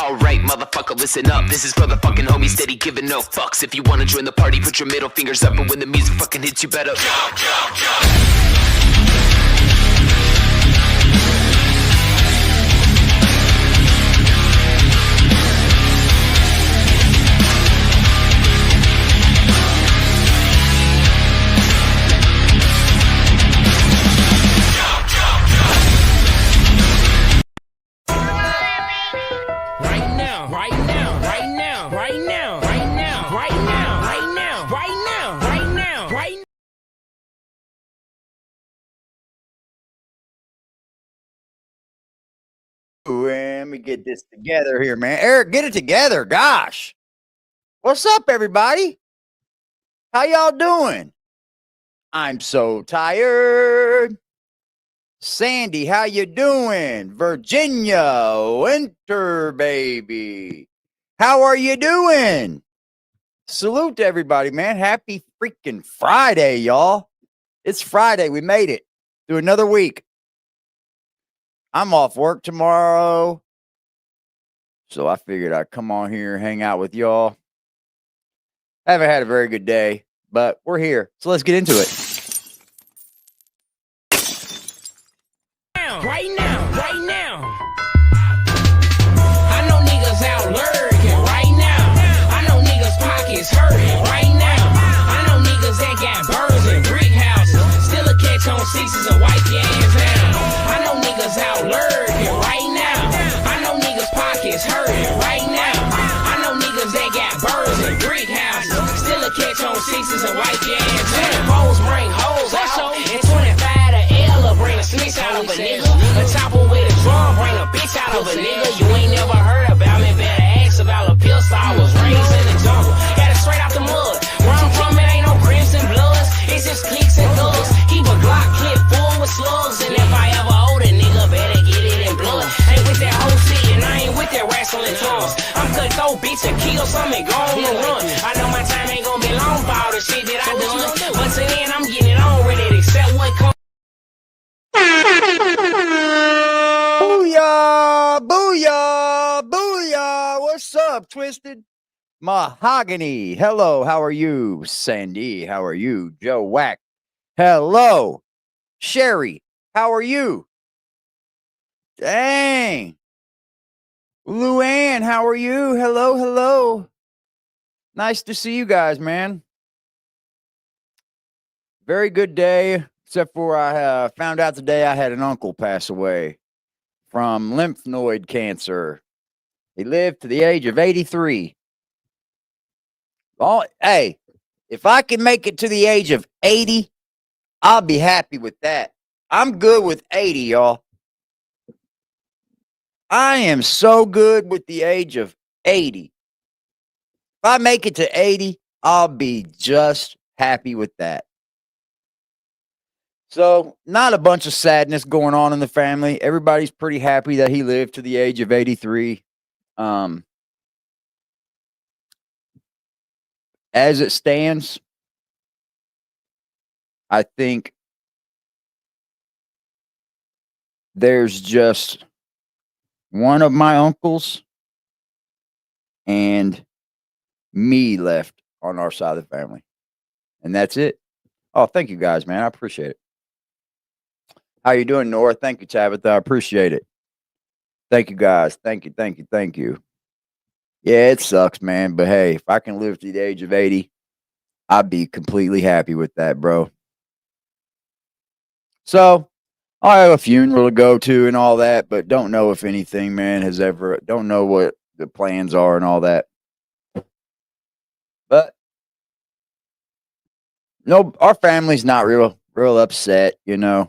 Alright, motherfucker, listen up. This is for the fucking homies steady giving no fucks. If you wanna join the party, put your middle fingers up. But when the music fucking hits, you better jump, jump, jump. Let me get this together here, man. Eric, get it together. Gosh. What's up, everybody? How y'all doing? I'm so tired. Sandy, how you doing? Virginia, winter baby. How are you doing? Salute to everybody, man. Happy freaking Friday, y'all. It's Friday. We made it through another week. I'm off work tomorrow, so I figured I'd come on here and hang out with y'all. I haven't had a very good day, but we're here, so let's get into it. Right now. I know niggas out lurking right now. I know niggas pockets hurting right now. I know niggas that got birds and brick houses, still a catch on sixes and wipe your ass down. I know niggas out lurking right now. I know niggas pockets hurting right now. I know niggas that got birds and brick houses, still a catch on sixes and wipe your ass down. Hoes bring hoes out, and 25 to L bring a snitch out of a nigga. A chopper with a drum bring a bitch out of a nigga. You ain't never heard about me, better ask about a pistol. I was raised in the jungle, got it straight out the mud. Where I'm from, it ain't no crimson bloods, it's just clicks and thugs. Keep a Glock clip full with slugs, and if I ever hold a nigga, better get it in blood. Ain't with that whole shit, and I ain't with that wrestling tongues. I'm cut throw bitch and kill something, go on and run. I know my time ain't gonna be long for all the shit that I done, but till then I'm getting on ready to accept what comes. Booyah, booyah, booyah. What's up, Twisted? Mahogany, hello, how are you? Sandy, how are you? Joe Wack, hello. Sherry, how are you? Dang. Luann, how are you? Hello, hello. Nice to see you guys, man. Very good day, except for I found out today I had an uncle pass away from lymph node cancer. He lived to the age of 83. Oh, hey, if I can make it to the age of 80, I'll be happy with that. I'm good with 80, y'all. I am so good with the age of 80. If I make it to 80, I'll be just happy with that. So, not a bunch of sadness going on in the family. Everybody's pretty happy that he lived to the age of 83. As it stands, I think there's just one of my uncles and me left on our side of the family. And that's it. Oh, thank you guys, man. I appreciate it. How you doing, Nora? Thank you, Tabitha. I appreciate it. Thank you, guys. Thank you. Yeah, it sucks, man. But hey, if I can live to the age of 80, I'd be completely happy with that, bro. So, I have a funeral to go to and all that, but don't know if anything, man, don't know what the plans are and all that. But, no, our family's not real upset, you know.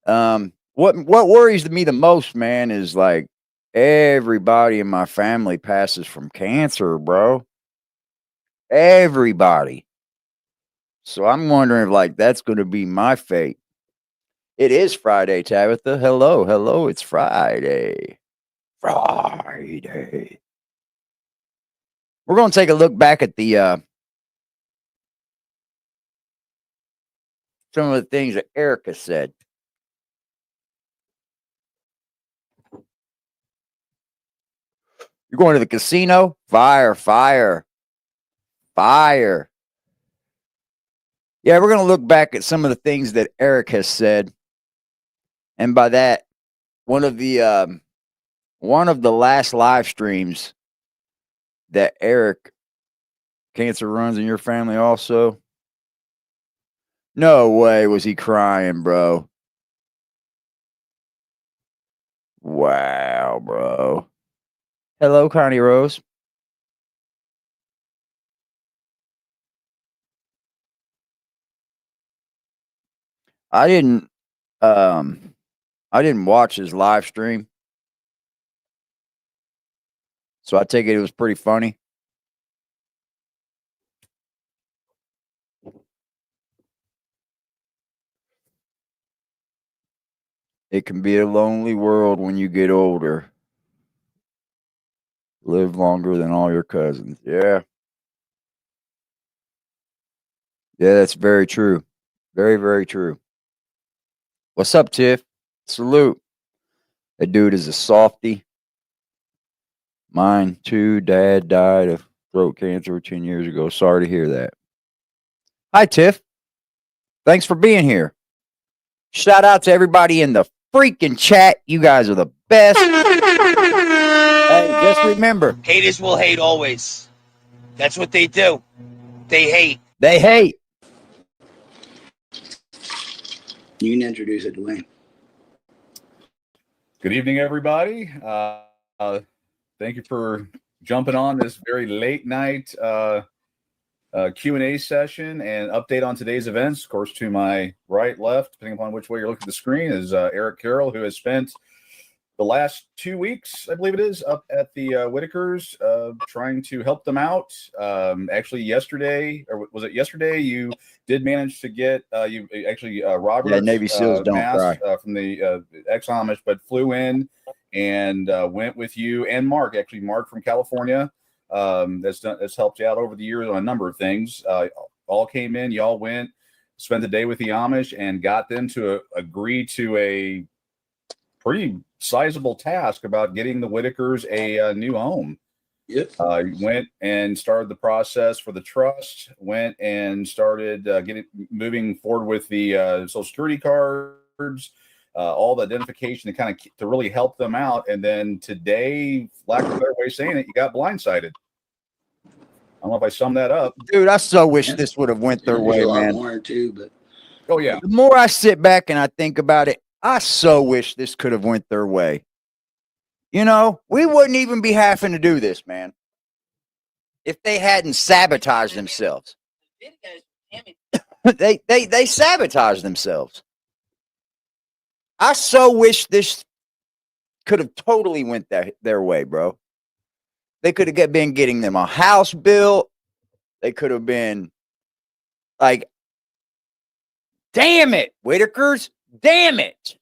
What worries me the most, man, is like everybody in my family passes from cancer, bro. Everybody. So I'm wondering if like that's going to be my fate. It is Friday, Tabitha. Hello. It's Friday. We're going to take a look back at the some of the things that Erica said. You're going to the casino? Fire, fire, fire. Yeah, we're going to look back at some of the things that Eric has said. And by that, one of the last live streams that Eric Cancer runs in your family also. No way was he crying, bro. Wow, bro. Hello, Connie Rose. I didn't watch his live stream. So I take it was pretty funny. It can be a lonely world when you get older. Live longer than all your cousins. Yeah. Yeah, that's very true. Very, very true. What's up, Tiff? Salute. That dude is a softy. Mine too. Dad died of throat cancer 10 years ago. Sorry to hear that. Hi, Tiff. Thanks for being here. Shout out to everybody in the freaking chat. You guys are the best. Hey, just remember. Haters will hate always. That's what they do. They hate. They hate. You can introduce it, Dwayne. Good evening, everybody. Thank you for jumping on this very late night Q&A session and update on today's events. Of course, to my right, left, depending upon which way you're looking at the screen, is Eric Carroll, who has spent the last 2 weeks, I believe it is, up at the Whitakers, trying to help them out. Actually, yesterday, or was it yesterday, you did manage to get Robert, Navy SEALs don't cry, from the ex-Amish, but flew in and went with you and Mark. Actually, Mark from California, that's helped you out over the years on a number of things. All came in, y'all went, spent the day with the Amish, and got them to agree to a pretty sizable task about getting the Whitakers a new home. Yep. Went and started the process for the trust. Went and started moving forward with the Social Security cards, all the identification to really help them out. And then today, lack of a better way of saying it, you got blindsided. I don't know if I summed that up, dude. I so wish this would have went their way, man. More too, but oh yeah. The more I sit back and I think about it, I so wish this could have went their way. You know, we wouldn't even be having to do this, man, if they hadn't sabotaged themselves. they sabotaged themselves. I so wish this could have totally went their way, bro. They could have been getting them a house built. They could have been like, damn it, Whitakers. Damn it.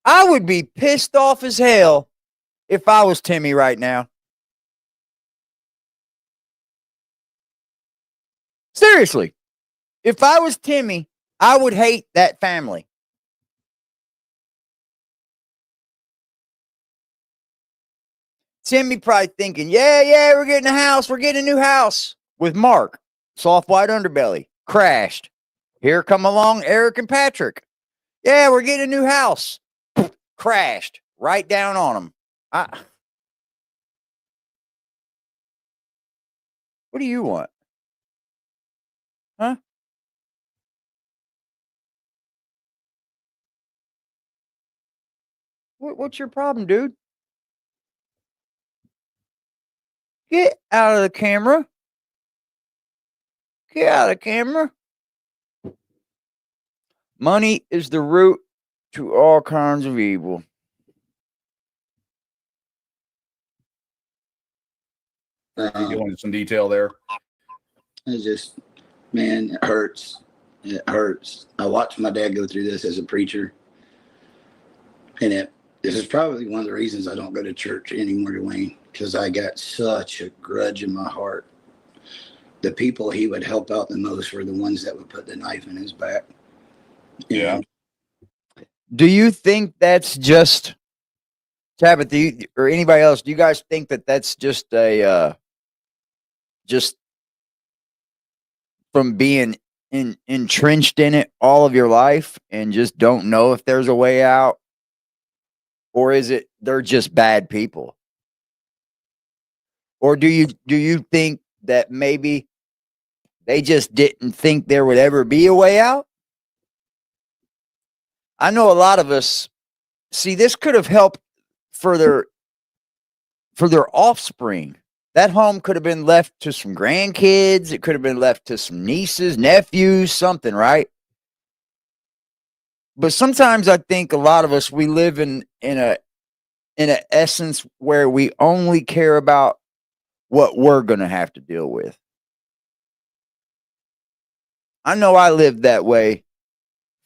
I would be pissed off as hell if I was Timmy right now. Seriously. If I was Timmy, I would hate that family. Timmy probably thinking, yeah, we're getting a house. We're getting a new house with Mark. Soft white underbelly. Crashed. Here come along Eric and Patrick. Yeah, we're getting a new house. Crashed right down on them. What do you want? Huh? What's your problem, dude? Get out of the camera. Get out of the camera. Money is the root to all kinds of evil. You go into some detail there. It's just, man, it hurts. It hurts. I watched my dad go through this as a preacher. And this is probably one of the reasons I don't go to church anymore, Dwayne, because I got such a grudge in my heart. The people he would help out the most were the ones that would put the knife in his back. Yeah. Do you think that's just Tabitha, or anybody else, do you guys think that that's just a just from being entrenched in it all of your life and just don't know if there's a way out, or is it they're just bad people? Or do you think that maybe they just didn't think there would ever be a way out? I know a lot of us see this could have helped for their offspring. That home could have been left to some grandkids. It could have been left to some nieces, nephews, something, right? But sometimes I think a lot of us, we live in a essence where we only care about what we're going to have to deal with. I know I lived that way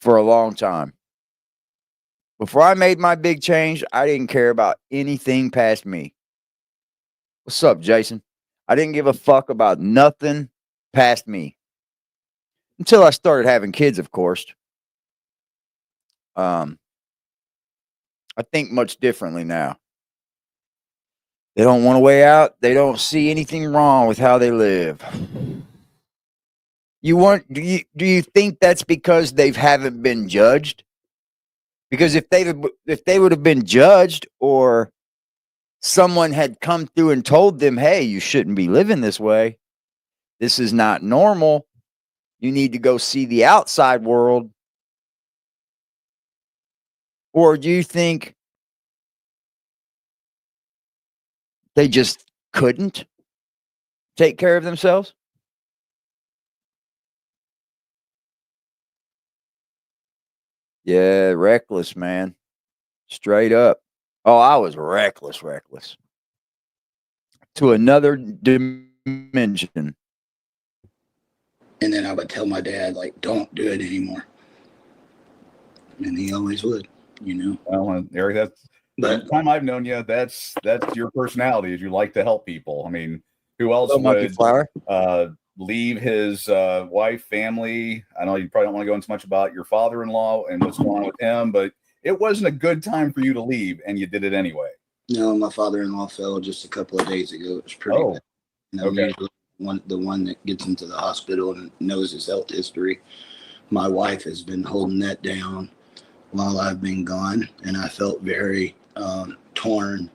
for a long time. Before I made my big change, I didn't care about anything past me. What's up, Jason? I didn't give a fuck about nothing past me until I started having kids, of course. I think much differently now. They don't want a way out. They don't see anything wrong with how they live. Do you think that's because they haven't been judged? Because if they would have been judged, or someone had come through and told them, hey, you shouldn't be living this way. This is not normal. You need to go see the outside world. Or do you think they just couldn't take care of themselves? Yeah, reckless, man. Straight up. Oh, I was reckless. To another dimension. And then I would tell my dad, like, don't do it anymore. And he always would, you know. Well, Eric, that's the time I've known you. That's your personality. Is you like to help people. I mean, who else would leave his wife, family? I know you probably don't want to go into much about your father-in-law and what's going on with him, but it wasn't a good time for you to leave, and you did it anyway. No, my father-in-law fell just a couple of days ago. It was pretty bad. And I'm usually the one that gets into the hospital and knows his health history. My wife has been holding that down while I've been gone, and I felt very torn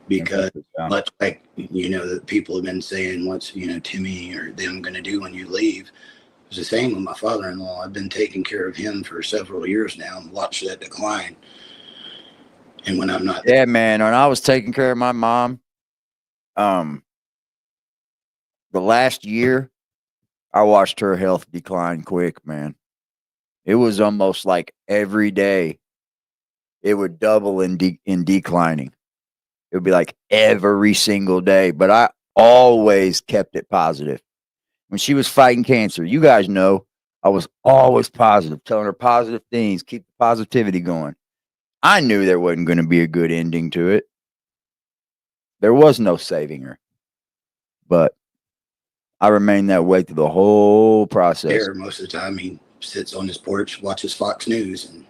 because much like, you know, that people have been saying, what's, you know, Timmy or them going to do when you leave? It's the same with my father-in-law. I've been taking care of him for several years now and watched that decline. And when I'm not there, man, when I was taking care of my mom, the last year, I watched her health decline quick, man. It was almost like every day it would double in declining. It would be like every single day, but I always kept it positive. When she was fighting cancer, you guys know, I was always positive, telling her positive things, keep the positivity going. I knew there wasn't going to be a good ending to it. There was no saving her. But I remained that way through the whole process. Most of the time he sits on his porch, watches Fox News. And,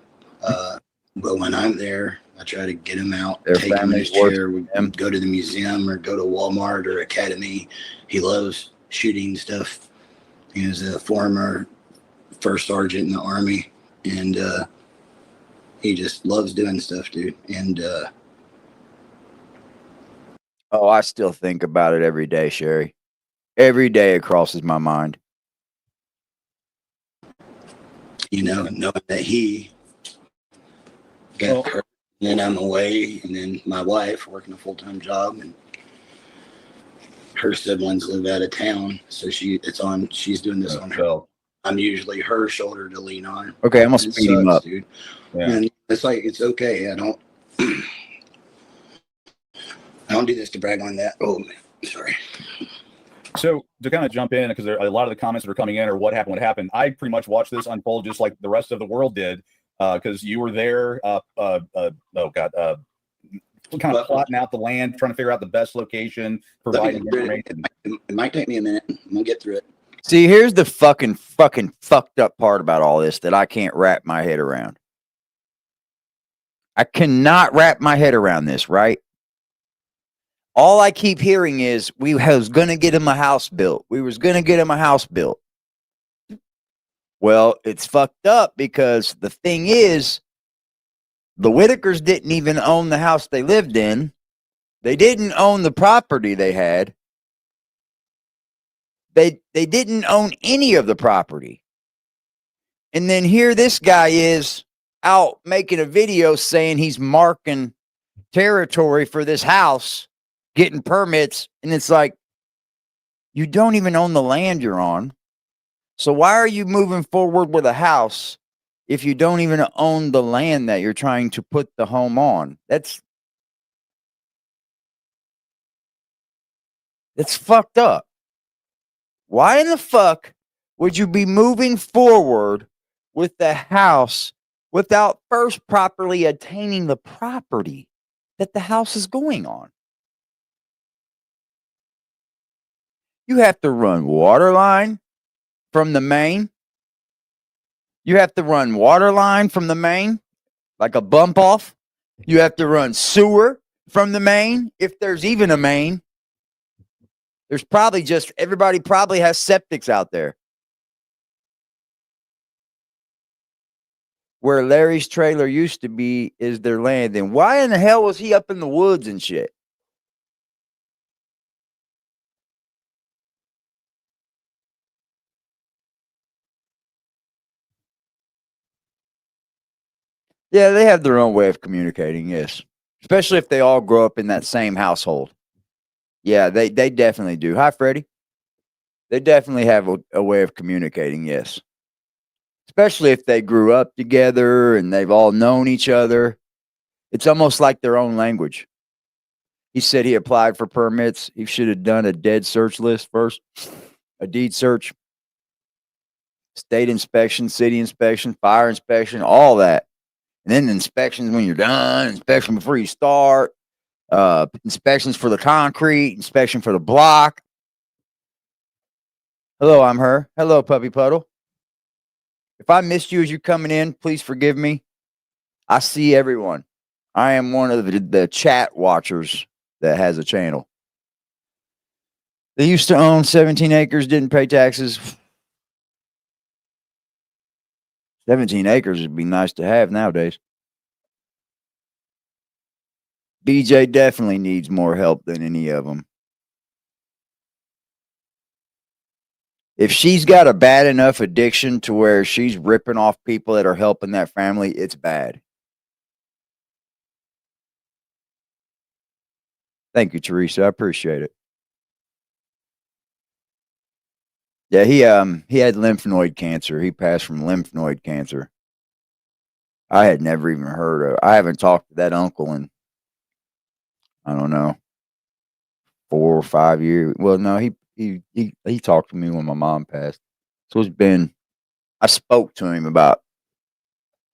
but when I'm there, I try to get him out, take him in his chair, go to the museum or go to Walmart or Academy. He loves shooting stuff. He was a former first sergeant in the Army, and he just loves doing stuff, dude. And oh, I still think about it every day, Sherry. Every day it crosses my mind. You know, knowing that he got hurt, and then I'm away, and then my wife working a full-time job, and her siblings live out of town, so she's doing this on her. I'm usually her shoulder to lean on. Okay, I'm gonna speed him up, dude. Yeah. And it's like, it's okay. I don't do this to brag on that. Oh, sorry. So to kind of jump in, because a lot of the comments that are coming in are what happened. I pretty much watched this unfold just like the rest of the world did, because you were there. Kind of plotting out the land, trying to figure out the best location, providing information. It might take me a minute. I'm gonna get through it. See, here's the fucking fucked up part about all this that I can't wrap my head around. I cannot wrap my head around this, right? All I keep hearing is we was going to get him a house built. We was going to get him a house built. Well, it's fucked up because the thing is, the Whitakers didn't even own the house they lived in. They didn't own the property they had. They didn't own any of the property. And then here this guy is out making a video saying he's marking territory for this house, getting permits, and it's like, you don't even own the land you're on. So why are you moving forward with a house if you don't even own the land that you're trying to put the home on? That's fucked up. Why in the fuck would you be moving forward with the house without first properly attaining the property that the house is going on? You have to run water line from the main. You have to run water line from the main, like a bump off. You have to run sewer from the main, if there's even a main. There's probably just, everybody probably has septics out there. Where Larry's trailer used to be is their land. And why in the hell was he up in the woods and shit? Yeah, they have their own way of communicating, yes. Especially if they all grow up in that same household. Yeah, they definitely do. Hi, Freddie. They definitely have a way of communicating, yes. Especially if they grew up together and they've all known each other. It's almost like their own language. He said he applied for permits. He should have done a deed search list first, a deed search, state inspection, city inspection, fire inspection, all that. And then inspections when you're done, inspection before you start, inspections for the concrete, inspection for the block. Hello, I'm her. Hello, Puppy Puddle. If I missed you as you're coming in, please forgive me. I see everyone. I am one of the chat watchers that has a channel. They used to own 17 acres, didn't pay taxes. 17 acres would be nice to have nowadays. BJ definitely needs more help than any of them. If she's got a bad enough addiction to where she's ripping off people that are helping that family, it's bad. Thank you, Teresa. I appreciate it. Yeah, he had lymph node cancer. He passed from lymph node cancer. I had never even heard of. I haven't talked to that uncle in, I don't know, 4 or 5 years. Well, no, he talked to me when my mom passed. So it's been, I spoke to him about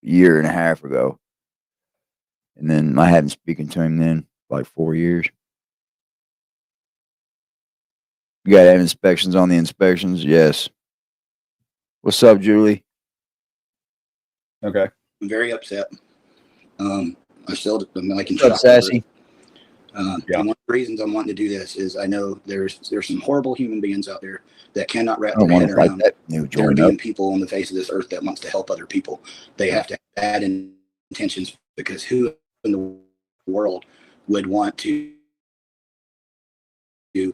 a year and a half ago. And then I hadn't spoken to him then like 4 years. You got to have inspections on the inspections? Yes. What's up, Julie? Okay. I'm very upset. I'm like in What's up, shock. Sassy? And one of the reasons I'm wanting to do this is I know there's some horrible human beings out there that cannot wrap I don't their want head to fight around that new there joint being up. people on the face of this earth that wants to help other people. They have to have bad intentions, because who in the world would want to do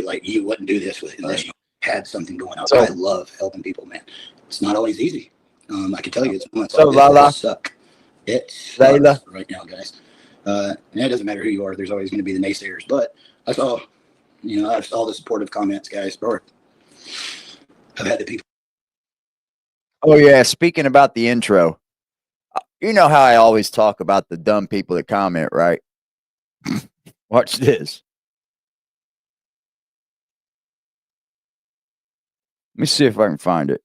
like, you wouldn't do this with unless you had something going on. So- I love helping people, man. It's not always easy. I can tell you, it's moments So, like Lala? this that suck. It sucks Layla? right now, guys. And it doesn't matter who you are. There's always going to be the naysayers. But I saw the supportive comments, guys. Or I've had the people. Oh, yeah. Speaking about the intro, you know how I always talk about the dumb people that comment, right? Watch this. Let me see if I can find it.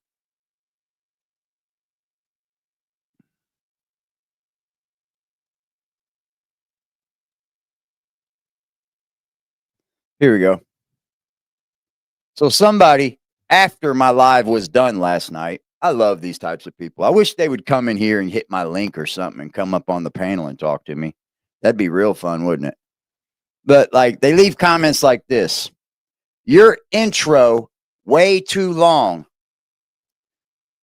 Here we go. So somebody, after my live was done last night, I love these types of people. I wish they would come in here and hit my link or something and come up on the panel and talk to me. That'd be real fun, wouldn't it? But like they leave comments like this. Your intro way too long.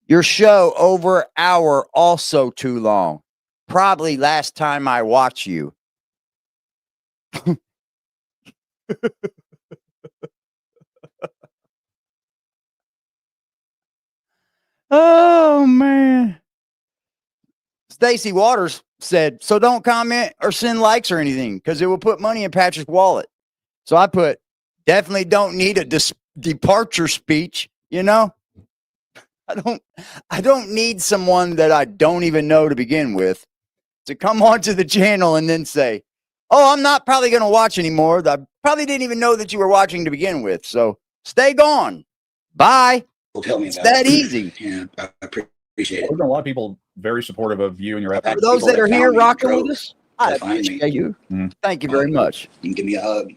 Your show over an hour also too long. Probably last time I watched you. Oh man. Stacy Waters said, so don't comment or send likes or anything because it will put money in Patrick's wallet. So I put, definitely don't need a departure speech, you know? I don't need someone that I don't even know to begin with to come onto the channel and then say, oh, I'm not probably going to watch anymore. I probably didn't even know that you were watching to begin with. So stay gone. Bye. Will tell me It's about that it. easy. Yeah, I appreciate it. There's been a lot of people very supportive of you and your I've had efforts. For those people that are found here me in rocking with droves us, I to find me. appreciate you. Mm. Thank you very much. You can give me a hug.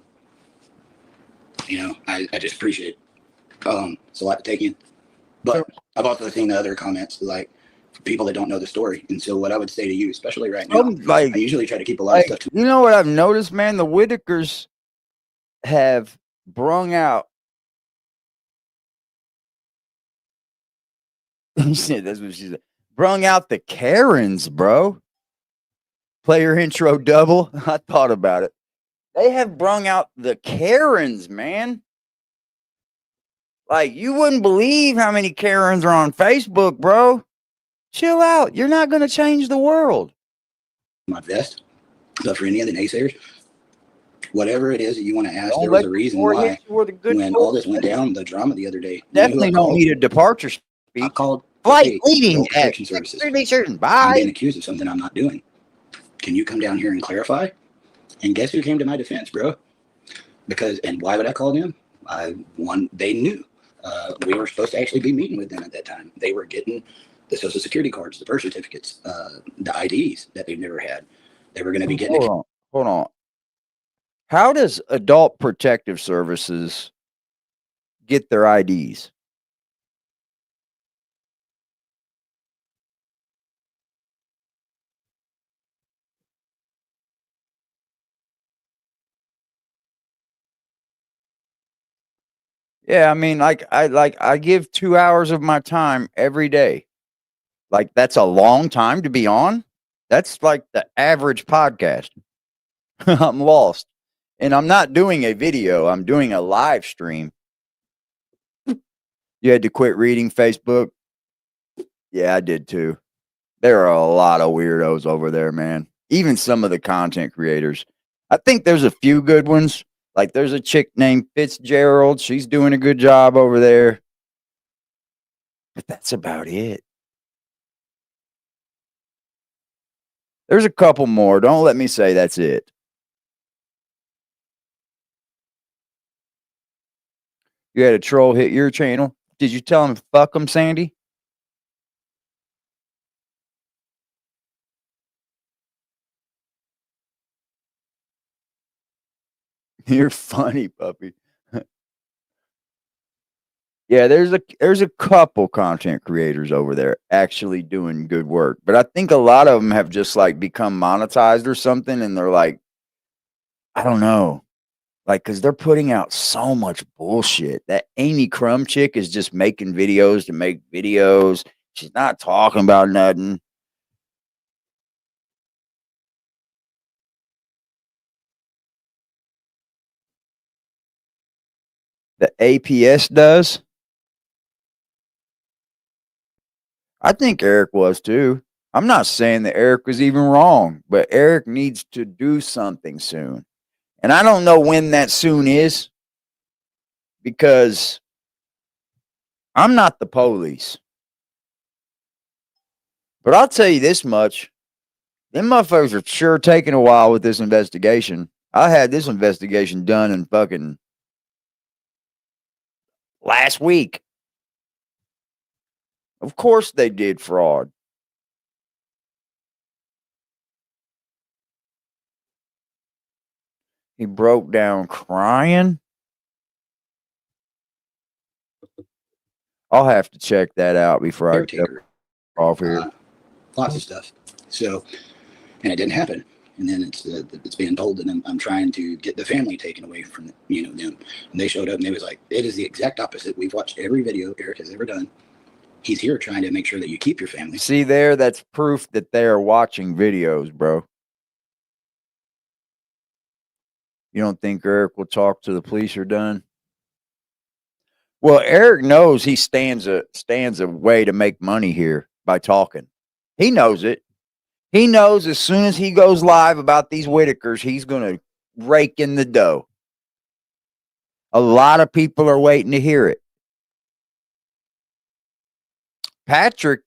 You know, I just appreciate it. It's a lot to take in. But I've also seen the other comments, like people that don't know the story. And so what I would say to you, especially right now, Like, I usually try to keep a lot of stuff to you know what I've noticed, man? The Whitakers have brung out. She said that's what she said. Brung out the Karens, bro. Player intro double. I thought about it. They have brung out the Karens, man. Like, you wouldn't believe how many Karens are on Facebook, bro. Chill out. You're not going to change the world. my vest. But for any of the naysayers, whatever it is that you want to ask, Don't there was let a the reason door why hit you where the good when door all this went is. down, the drama the other day, Definitely don't need a departure I speech. called Flight FA, leaving Adult at Protection Services. 6:30. I'm Bye. being accused of something I'm not doing. Can you come down here and clarify? And guess who came to my defense, bro? And why would I call them? They knew. We were supposed to actually be meeting with them at that time. They were getting the social security cards, the birth certificates, the IDs that they've never had. They were going to be getting. Hold on. How does Adult Protective Services get their IDs? Yeah, I mean, I give 2 hours of my time every day. Like, that's a long time to be on. That's like the average podcast. I'm lost. And I'm not doing a video, I'm doing a live stream. You had to quit reading Facebook? Yeah, I did too. There are a lot of weirdos over there, man. Even some of the content creators. I think there's a few good ones. Like, there's a chick named Fitzgerald. She's doing a good job over there. But that's about it. There's a couple more. Don't let me say that's it. You had a troll hit your channel. Did you tell him fuck him, Sandy? You're funny, puppy. Yeah, there's a couple content creators over there actually doing good work, but I think a lot of them have just like become monetized or something, and they're like, I don't know, like because they're putting out so much bullshit. That Amy Crumb chick is just making videos to make videos. She's not talking about nothing. The APS does. I think Eric was too. I'm not saying that Eric was even wrong, but Eric needs to do something soon. And I don't know when that soon is because I'm not the police. But I'll tell you this much. Them motherfuckers are sure taking a while with this investigation. I had this investigation done in fucking last week. Of course they did fraud. He broke down crying. I'll have to check that out before I get caretaker, off here. lots of stuff. So, and it didn't happen. And then it's being told, and I'm trying to get the family taken away from them. And they showed up, and they was like, it is the exact opposite. We've watched every video Eric has ever done. He's here trying to make sure that you keep your family. See there, that's proof that they are watching videos, bro. You don't think Eric will talk to the police or done? Well, Eric knows he stands a way to make money here by talking. He knows it. He knows as soon as he goes live about these Whitakers, he's going to rake in the dough. A lot of people are waiting to hear it. Patrick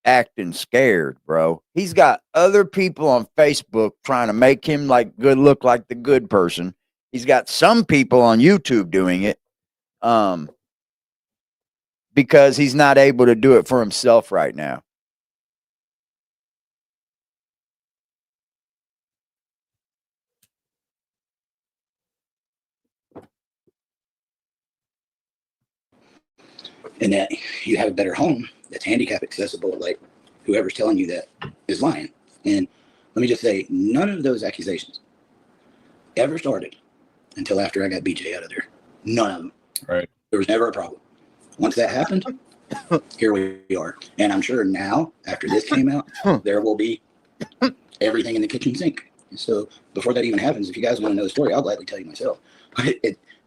acting scared, bro. He's got other people on Facebook trying to make him look like the good person. He's got some people on YouTube doing it because he's not able to do it for himself right now. And that you have a better home that's handicap accessible, like whoever's telling you that is lying. And let me just say, none of those accusations ever started until after I got BJ out of there. None of them. Right. There was never a problem. Once that happened, here we are. And I'm sure now, after this came out, there will be everything in the kitchen sink. So before that even happens, if you guys want to know the story, I'll gladly tell you myself.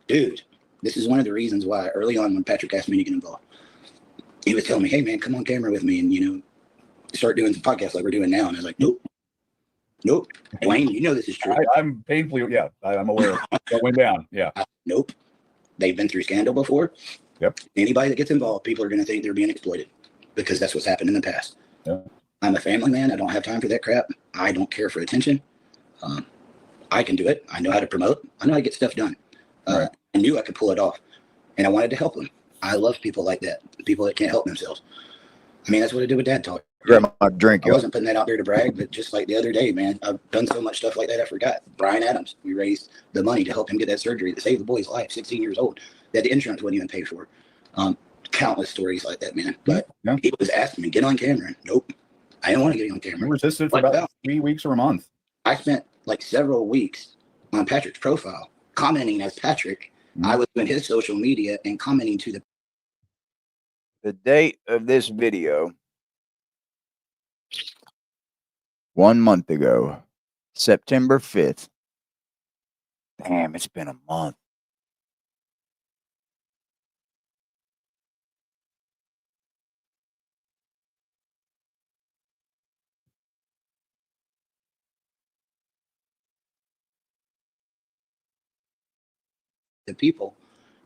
Dude, this is one of the reasons why early on when Patrick asked me to get involved, he was telling me, hey, man, come on camera with me and, start doing some podcasts like we're doing now. And I was like, nope. Dwayne, you know this is true. I'm painfully, I'm aware. That went down. Yeah. Nope. They've been through scandal before. Yep. Anybody that gets involved, people are going to think they're being exploited because that's what's happened in the past. Yep. I'm a family man. I don't have time for that crap. I don't care for attention. I can do it. I know how to promote. I know how to get stuff done. Right. I knew I could pull it off, and I wanted to help them. I love people like that, people that can't help themselves. I mean, that's what I did with Dad Talk. Grab my drink. I wasn't putting that out there to brag, but just like the other day, man, I've done so much stuff like that, I forgot. Brian Adams, we raised the money to help him get that surgery that saved the boy's life, 16 years old, that the insurance wouldn't even pay for. Countless stories like that, man. But he was asking me, get on camera. Nope. I didn't want to get on camera. You resisted for about 3 weeks or a month. I spent like several weeks on Patrick's profile commenting as Patrick. I was doing his social media and commenting to the date of this video, 1 month ago, September 5th. Damn, it's been a month. the people.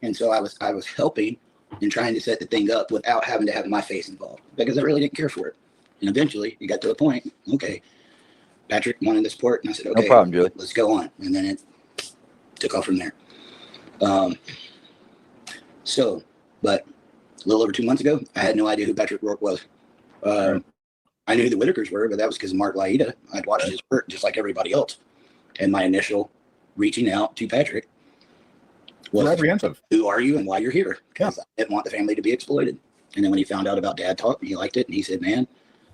And so I was helping and trying to set the thing up without having to have my face involved because I really didn't care for it. And eventually it got to the point, okay, Patrick wanted the support, and I said, okay, no problem, Julie. Let's go on. And then it took off from there. But a little over 2 months ago, I had no idea who Patrick Rourke was. I knew who the Whitakers were, but that was because of Mark Lighten. I'd watched his work just like everybody else. And my initial reaching out to Patrick was, apprehensive. Who are you and why you're here? Because I didn't want the family to be exploited. And then when he found out about Dad Talk, he liked it. And he said, man,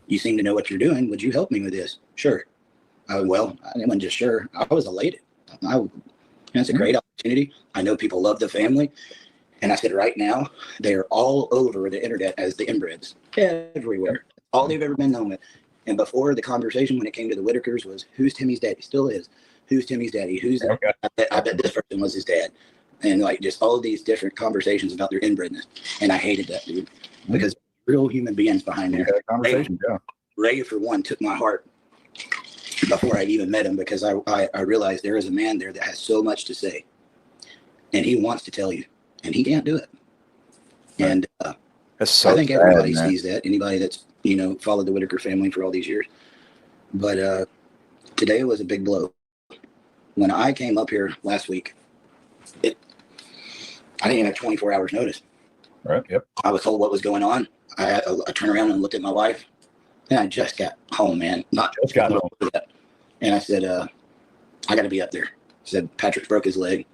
you seem to know what you're doing. Would you help me with this? Sure. I wasn't just sure. I was elated. It's a great opportunity. I know people love the family. And I said, right now, they're all over the internet as the inbreds. Everywhere. All they've ever been known with. And before, the conversation when it came to the Whitakers was, who's Timmy's daddy? Still is. Who's Timmy's daddy? Okay. I bet this person was his dad. And like just all of these different conversations about their inbredness. And I hated that, dude. Because real human beings behind there. Conversation, Ray, for one, took my heart before I even met him because I realized there is a man there that has so much to say. And he wants to tell you. And he can't do it. And So I think sad, everybody man. sees that. Anybody that's, followed the Whitaker family for all these years. But today was a big blow. When I came up here last week, I didn't even have 24 hours notice. Right. Yep. I was told what was going on. I turned around and looked at my wife, and I just got home, man. Just got home. And I said, I got to be up there. I said, Patrick broke his leg.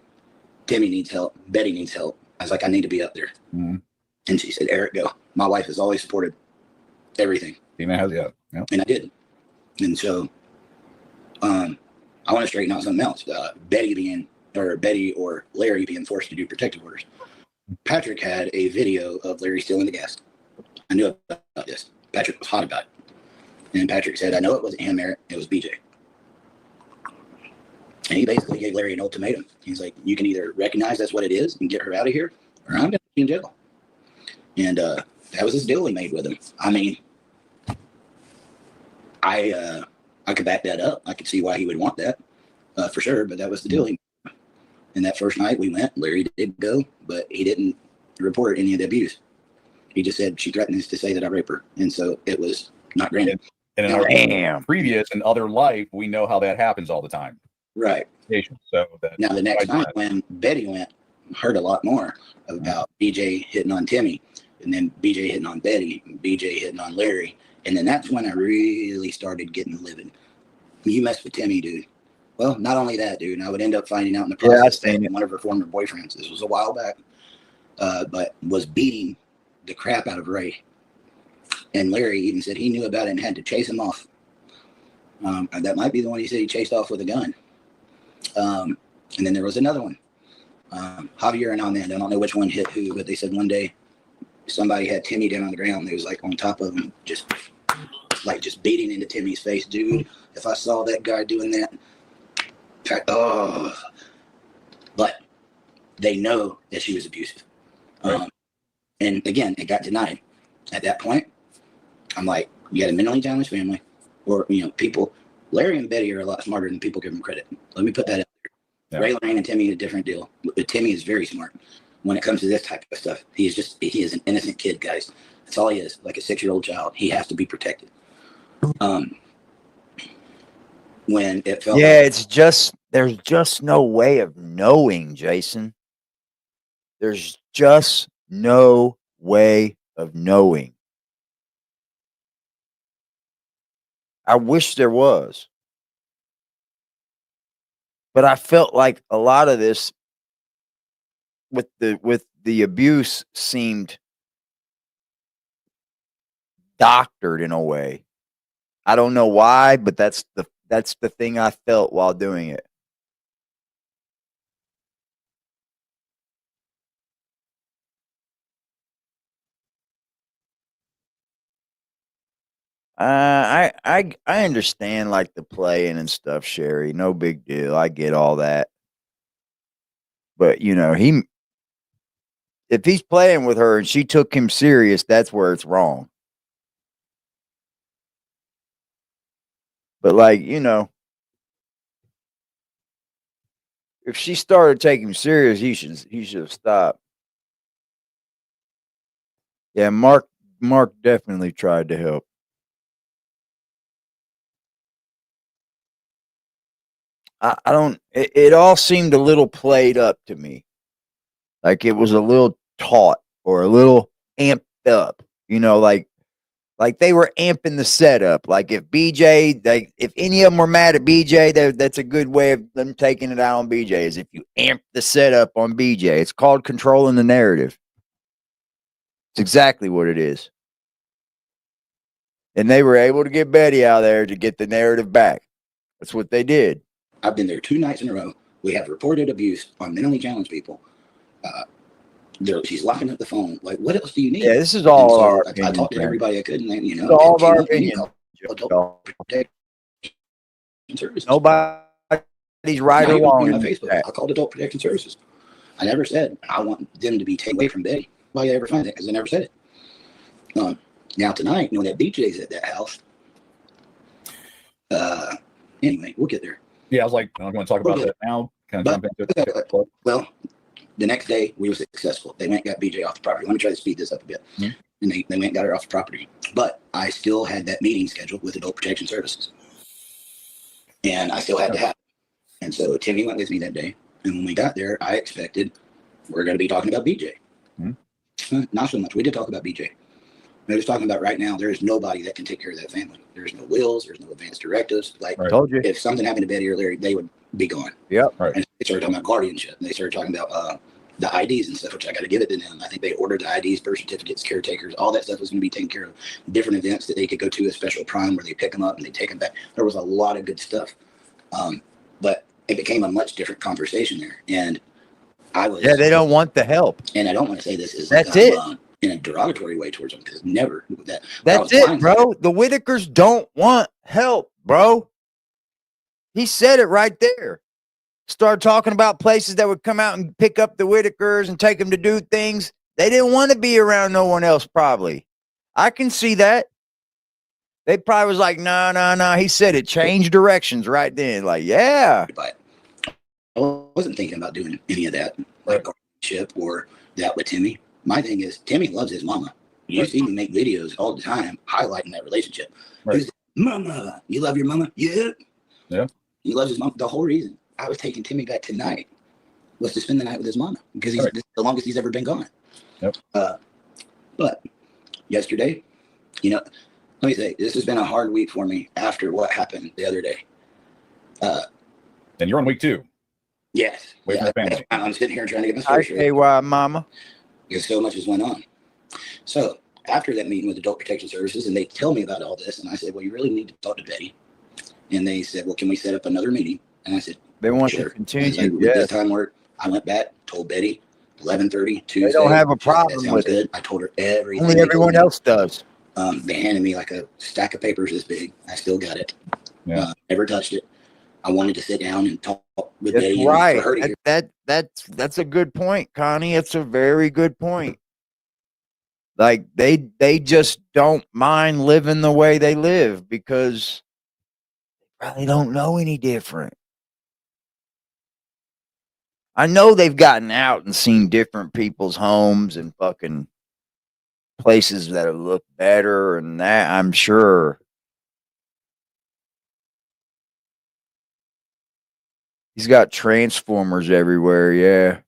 Timmy needs help. Betty needs help. I was like, I need to be up there. Mm-hmm. And she said, Eric, go. My wife has always supported everything. Female has, yeah. And I did. And so I want to straighten out something else. Betty or Larry being forced to do protective orders. Patrick had a video of Larry stealing the gas. I knew about this. Patrick was hot about it. And Patrick said, I know it wasn't him, Eric. It was BJ. And he basically gave Larry an ultimatum. He's like, you can either recognize that's what it is and get her out of here, or I'm going to be in jail. And that was his deal he made with him. I mean, I could back that up. I could see why he would want that for sure, but that was the deal he made. And that first night we went, Larry did go, but he didn't report any of the abuse. He just said she threatens to say that I raped her. And so it was not granted. And in our previous and other life, we know how that happens all the time. Right. So that now the next night when Betty went, heard a lot more about BJ hitting on Timmy, and then BJ hitting on Betty, and BJ hitting on Larry. And then that's when I really started getting livid. You mess with Timmy, dude. Well, not only that, dude. I would end up finding out in the process that one of her former boyfriends, this was a while back, but was beating the crap out of Ray. And Larry even said he knew about it and had to chase him off. And that might be the one he said he chased off with a gun. And then there was another one. Javier and Amanda, I don't know which one hit who, but they said one day somebody had Timmy down on the ground. They was like on top of him, just beating into Timmy's face. Dude, if I saw that guy doing that, but they know that she was abusive. Right. And again, it got denied. At that point, I'm like, you got a mentally challenged family, or, people. Larry and Betty are a lot smarter than people give them credit. Let me put that out there. Yeah. Ray Lane and Timmy are a different deal. But Timmy is very smart when it comes to this type of stuff. He is an innocent kid, guys. That's all he is, like a 6-year-old child. He has to be protected. When it felt there's just no way of knowing, Jason. There's just no way of knowing. I wish there was. But I felt like a lot of this with the abuse seemed doctored in a way. I don't know why, but that's the thing I felt while doing it. I understand like the playing and stuff, Sherry. No big deal. I get all that. But if he's playing with her and she took him serious, that's where it's wrong. But if she started taking him serious, he should have stopped. Yeah, Mark definitely tried to help. I don't. It all seemed a little played up to me, like it was a little taut or a little amped up. Like they were amping the setup. Like if any of them were mad at BJ, that's a good way of them taking it out on BJ. Is if you amp the setup on BJ. It's called controlling the narrative. It's exactly what it is. And they were able to get Betty out there to get the narrative back. That's what they did. I've been there 2 nights in a row. We have reported abuse on mentally challenged people. She's locking up the phone. Like, what else do you need? Yeah, this is all our opinion. I talked to everybody I could, and it's all of our opinion. Nobody's right or wrong. On Facebook, I called Adult Protection Services. I never said I want them to be taken away from Betty. Why you ever find that? Because I never said it. Now tonight, that BJ's at that house. Anyway, we'll get there. Yeah, I was like, I'm going to talk about that now. Kind of jump into it. Well, the next day we were successful. They went and got BJ off the property. Let me try to speed this up a bit. Mm-hmm. And they went and got her off the property. But I still had that meeting scheduled with Adult Protection Services. And I still had to have it. And so Timmy went with me that day. And when we got there, I expected we're going to be talking about BJ. Mm-hmm. Not so much. We did talk about BJ. I was talking about right now, there is nobody that can take care of that family. There's no wills. There's no advance directives. Like, I told you, if something happened to Betty or Larry, they would be gone. Yep. Right. And they started talking about guardianship. And they started talking about the IDs and stuff, which I got to give it to them. I think they ordered the IDs, birth certificates, caretakers, all that stuff was going to be taken care of. Different events that they could go to, a special prime where they pick them up and they take them back. There was a lot of good stuff. But it became a much different conversation there. And I was. Yeah, they don't want the help. And I don't want to say this is That's it. In a derogatory way towards them, because never that. That's it, bro. The Whitakers don't want help, bro. He said it right there. Started talking about places that would come out and pick up the Whitakers and take them to do things. They didn't want to be around no one else, probably. I can see that. They probably was like, no. He said it changed directions right then. Like, yeah. But I wasn't thinking about doing any of that, like guardianship or that with Timmy. My thing is, Timmy loves his mama. You see me make videos all the time highlighting that relationship. Right. He's, Mama, you love your mama? Yeah. Yeah. He loves his mom. The whole reason I was taking Timmy back tonight was to spend the night with his mama, because he's this is the longest he's ever been gone. Yep. But yesterday, let me say, this has been a hard week for me after what happened the other day. And you're on week 2. Yes. Wait for the family. I'm sitting here trying to get my story straight. Okay, why, mama? Because so much has went on. So after that meeting with Adult Protection Services, and they tell me about all this, and I said, well, you really need to talk to Betty. And they said, well, can we set up another meeting? And I said, they want sure. to continue. Like, this time work. I went back, told Betty, 11:30 Tuesday. They don't have a problem that sounds with good. it. I told her everything. Only everyone else does. They handed me like a stack of papers this big. I still got it. Yeah. Never touched it. I wanted to sit down and talk with That's Betty. right. And for her to That's a good point, Connie. It's a very good point. Like they just don't mind living the way they live because they probably don't know any different. I know they've gotten out and seen different people's homes and fucking places that look better and that, I'm sure. He's got transformers everywhere, yeah.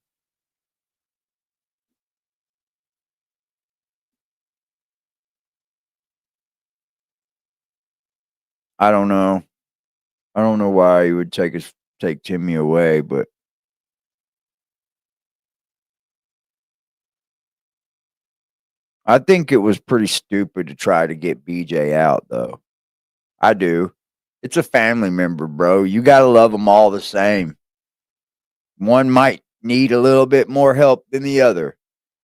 I don't know. I don't know why he would take Timmy away, but I think it was pretty stupid to try to get BJ out, though. I do. It's a family member, bro. You got to love them all the same. One might need a little bit more help than the other.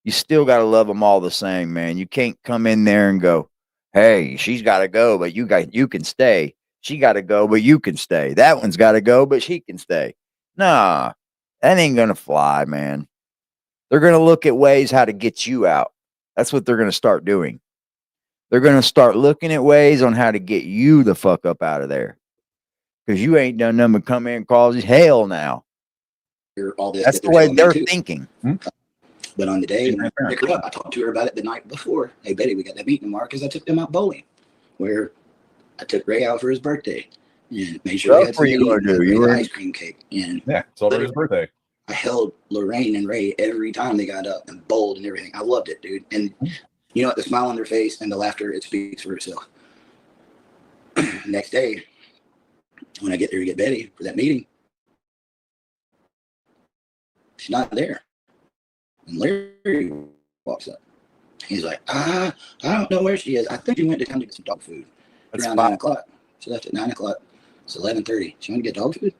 You still got to love them all the same, man. You can't come in there and go, hey, she's got to go, but you can stay. She got to go, but you can stay. That one's got to go, but she can stay. Nah, that ain't going to fly, man. They're going to look at ways how to get you out. That's what they're going to start doing. They're going to start looking at ways on how to get you the fuck up out of there. Because you ain't done nothing but come in and cause hell now. all this. That's the way they're thinking. But on the day, I talked to her about it the night before. Hey, Betty, we got that meeting tomorrow because I took them out bowling, where I took Ray out for his birthday and made sure he had some ice cream cake. And yeah, celebrated his birthday. I held Lorraine and Ray every time they got up and bowled and everything. I loved it, dude. And you know what? The smile on their face and the laughter, it speaks for itself. Next day, when I get there to get Betty for that meeting, she's not there. And Larry walks up. He's like, I don't know where she is. I think she went to come to get some dog food around 9 o'clock. She left at 9 o'clock. It's 11:30. She went to get dog food?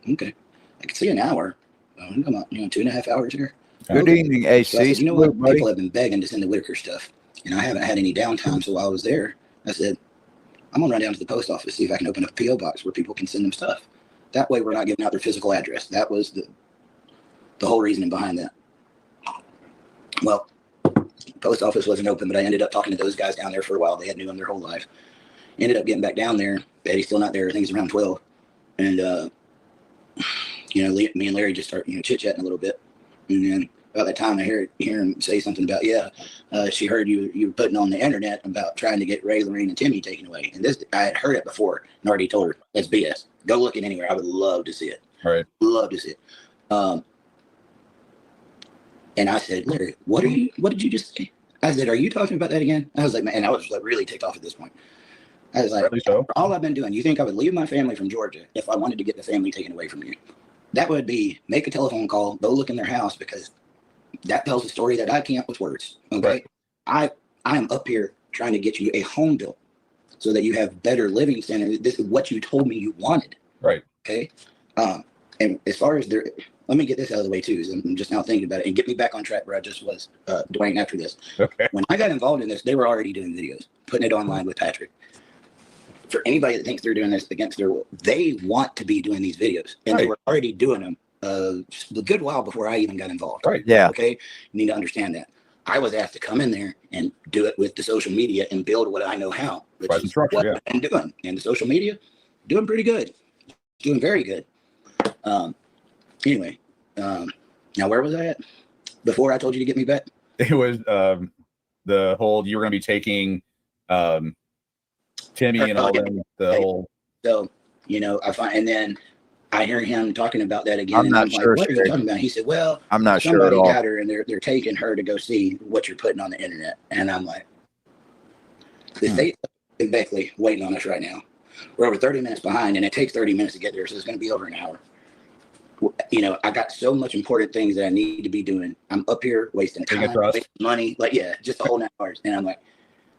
Okay. I can see an hour. Come on, 2.5 hours here. Good evening, AC. So I said, you know what? People have been begging to send the Whitaker stuff, and I haven't had any downtime. So while I was there, I said, I'm going to run down to the post office, see if I can open up a P.O. box where people can send them stuff. That way we're not giving out their physical address. That was the whole reasoning behind that. Well, post office wasn't open, but I ended up talking to those guys down there for a while. They had known them their whole life. Ended up getting back down there. Betty's still not there. I think it's around 12. And, me and Larry just start, chit-chatting a little bit. And then about that time, I hear him say something about, she heard you were putting on the internet about trying to get Ray, Lorraine, and Timmy taken away. And this, I had heard it before and already told her, that's BS. Go look it anywhere. I would love to see it. All right. Love to see it. And I said, Larry, what did you just say? I said, are you talking about that again? I was like, man, I was like really ticked off at this point. I was like, all I've been doing, you think I would leave my family from Georgia if I wanted to get the family taken away from you? that would be make a telephone call, go look in their house, because that tells a story that I can't with words. Okay. Right. I am up here trying to get you a home built so that you have better living standards. This is what you told me you wanted. Right. Okay. And as far as let me get this out of the way too. I'm just now thinking about it and get me back on track where I just was, Dwayne, after this. Okay. When I got involved in this, they were already doing videos, putting it online with Patrick. For anybody that thinks they're doing this against their will, they want to be doing these videos, and they were already doing them a good while before I even got involved. Right. Yeah. Okay. You need to understand that. I was asked to come in there and do it with the social media and build what I know how, which is what I'm doing. And the social media, doing pretty good. Doing very good. Anyway, now where was I at before I told you to get me back? It was the whole, you were going to be taking Timmy and all them, the whole. So, you know, and then I hear him talking about that again. I'm not sure. Like, what are you talking about? He said, well, I'm not sure at all. Somebody got her and they're taking her to go see what you're putting on the internet. And I'm like, the state in Beckley waiting on us right now. We're over 30 minutes behind, and it takes 30 minutes to get there, so it's going to be over an hour. You know, I got so much important things that I need to be doing. I'm up here wasting time, wasting money, like, yeah, just the whole 9 hours. And I'm like,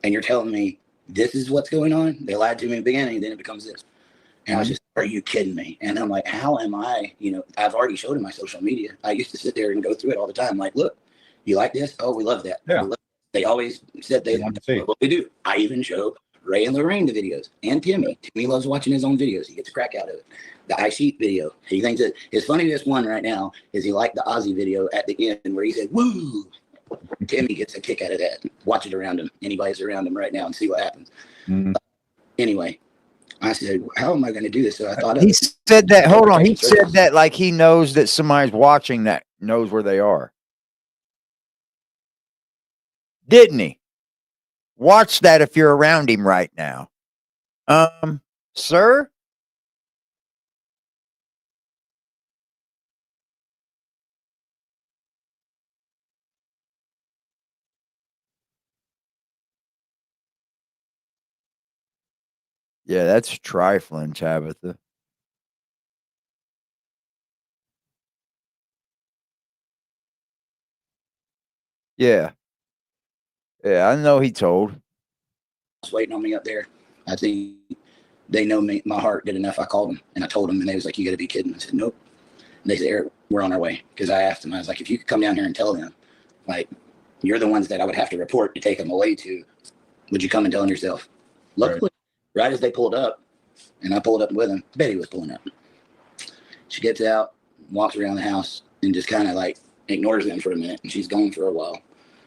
and you're telling me this is what's going on? They lied to me in the beginning, then it becomes this. And I was just, are you kidding me? And I'm like, how am I, you know, I've already showed him my social media. I used to sit there and go through it all the time. Like, look, you like this? Oh, we love that. Yeah. They always said they want to see what we do. I even show Ray and Lorraine the videos, and Timmy. Timmy loves watching his own videos. He gets a crack out of it. The I Sheet video. He thinks that his funniest one right now is he liked the Ozzy video at the end where he said, woo. Timmy gets a kick out of that. Watch it around him. Anybody's around him right now and see what happens. Anyway, I said, how am I going to do this? So I thought he said that. Hold on. He said that like he knows that somebody's watching that knows where they are. Didn't he? Watch that if you're around him right now. Sir? Yeah, that's trifling, Tabitha. Yeah. Yeah, I know he told. Waiting on me up there. I think they know me, my heart good enough. I called them and I told them, and they was like, you got to be kidding. I said, nope. And they said, Eric, we're on our way. Because I asked them, I was like, if you could come down here and tell them, like, you're the ones that I would have to report to take them away to, would you come and tell them yourself? Luckily, right as they pulled up, and I pulled up with them, Betty was pulling up. She gets out, walks around the house, and just kind of like ignores them for a minute. And she's gone for a while.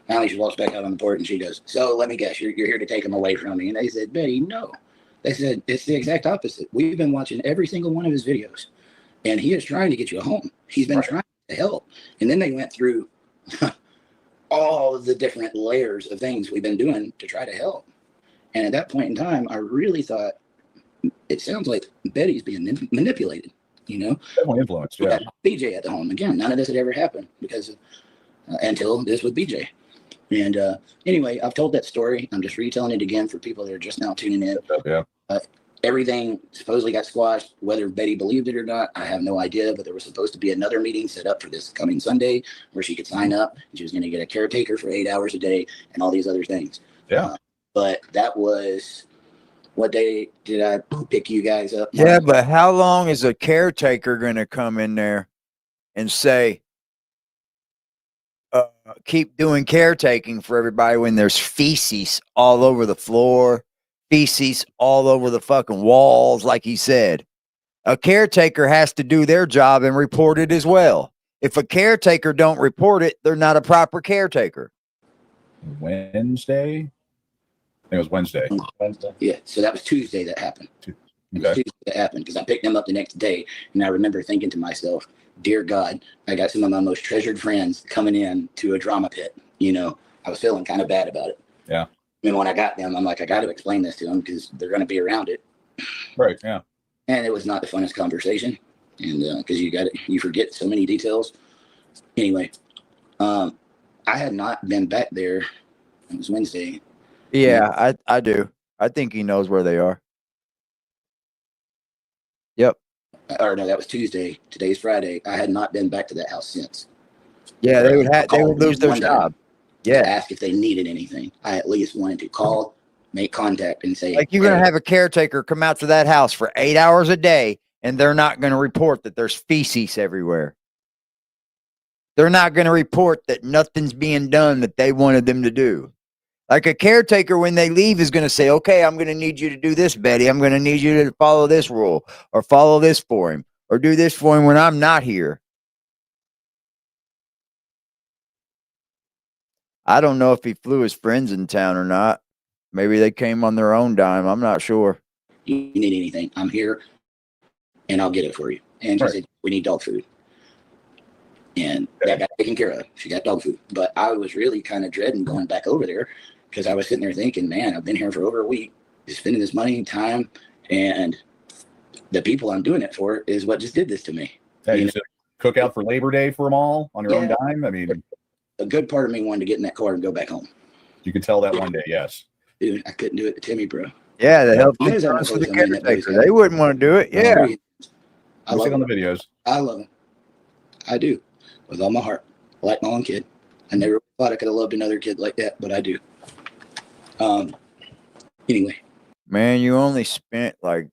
Finally, she walks back out on the porch and she goes, so let me guess, you're here to take them away from me. And they said, Betty, no. They said, it's the exact opposite. We've been watching every single one of his videos, and he is trying to get you a home. He's been trying to help. And then they went through all of the different layers of things we've been doing to try to help. And at that point in time, I really thought, it sounds like Betty's being manipulated, you know? Definitely influenced, yeah. BJ at the home. Again, none of this had ever happened because until this with BJ. And anyway, I've told that story. I'm just retelling it again for people that are just now tuning in. Yeah. Everything supposedly got squashed. Whether Betty believed it or not, I have no idea. But there was supposed to be another meeting set up for this coming Sunday where she could sign up. She was going to get a caretaker for 8 hours a day and all these other things. Yeah. But that was, what day did I pick you guys up? Yeah, but how long is a caretaker going to come in there and say, keep doing caretaking for everybody when there's feces all over the floor, feces all over the fucking walls, like he said? A caretaker has to do their job and report it as well. If a caretaker don't report it, they're not a proper caretaker. Wednesday? I think it was Wednesday. Yeah, so that was Tuesday that happened. Okay. Tuesday that happened because I picked them up the next day, and I remember thinking to myself, dear God, I got some of my most treasured friends coming in to a drama pit. You know, I was feeling kind of bad about it. Yeah. And when I got them, I'm like, I got to explain this to them because they're going to be around it. Right. Yeah. And it was not the funnest conversation, and because you forget so many details. Anyway, I had not been back there. It was Wednesday. Yeah, I do. I think he knows where they are. Yep. or no, that was Tuesday. Today's Friday. I had not been back to that house since. Yeah, they would Called lose their one time job. to Yeah. ask if they needed anything. I at least wanted to call, make contact, and say, Like you're going to have a caretaker come out to that house for 8 hours a day, and they're not going to report that there's feces everywhere. They're not going to report that nothing's being done that they wanted them to do. Like a caretaker, when they leave, is going to say, okay, I'm going to need you to do this, Betty. I'm going to need you to follow this rule or follow this for him or do this for him when I'm not here. I don't know if he flew his friends in town or not. Maybe they came on their own dime. I'm not sure. you need anything, I'm here and I'll get it for you. And she said, we need dog food. And that got taken care of. She got dog food. But I was really kind of dreading going back over there because I was sitting there thinking, man, I've been here for over a week, just spending this money and time, and the people I'm doing it for is what just did this to me. Yeah, you should cook out for Labor Day for them all on your own dime. I mean, a good part of me wanted to get in that car and go back home. You could tell that one day, yes. Dude, I couldn't do it to Timmy, bro. Yeah, the health As long insurance as for the I know that caretaker. place, They wouldn't want to do it. Yeah. I love on it. the videos. I love it. I do. With all my heart. I like my own kid. I never thought I could have loved another kid like that, but I do. Anyway. Man, you only spent like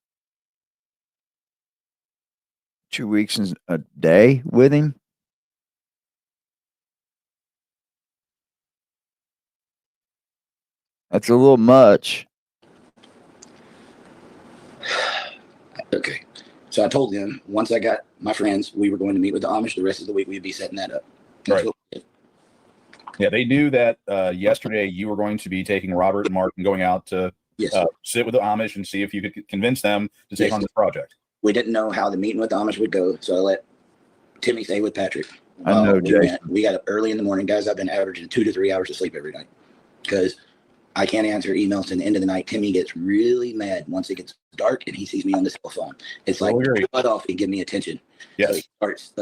2 weeks and a day with him. That's a little much. Okay. So I told them once I got my friends, we were going to meet with the Amish. The rest of the week, we'd be setting that up. That's Right. what we did. Yeah, they knew that yesterday you were going to be taking Robert and Mark and going out to Yes. sit with the Amish and see if you could convince them to take Yes. on this project. We didn't know how the meeting with the Amish would go, so I let Timmy stay with Patrick. I know, we Jason. We got up early in the morning, guys. I've been averaging 2 to 3 hours of sleep every night because I can't answer emails to the end of the night. Timmy gets really mad once it gets dark and he sees me on the cell phone. It's like, cut off and give me attention. Yes. So he starts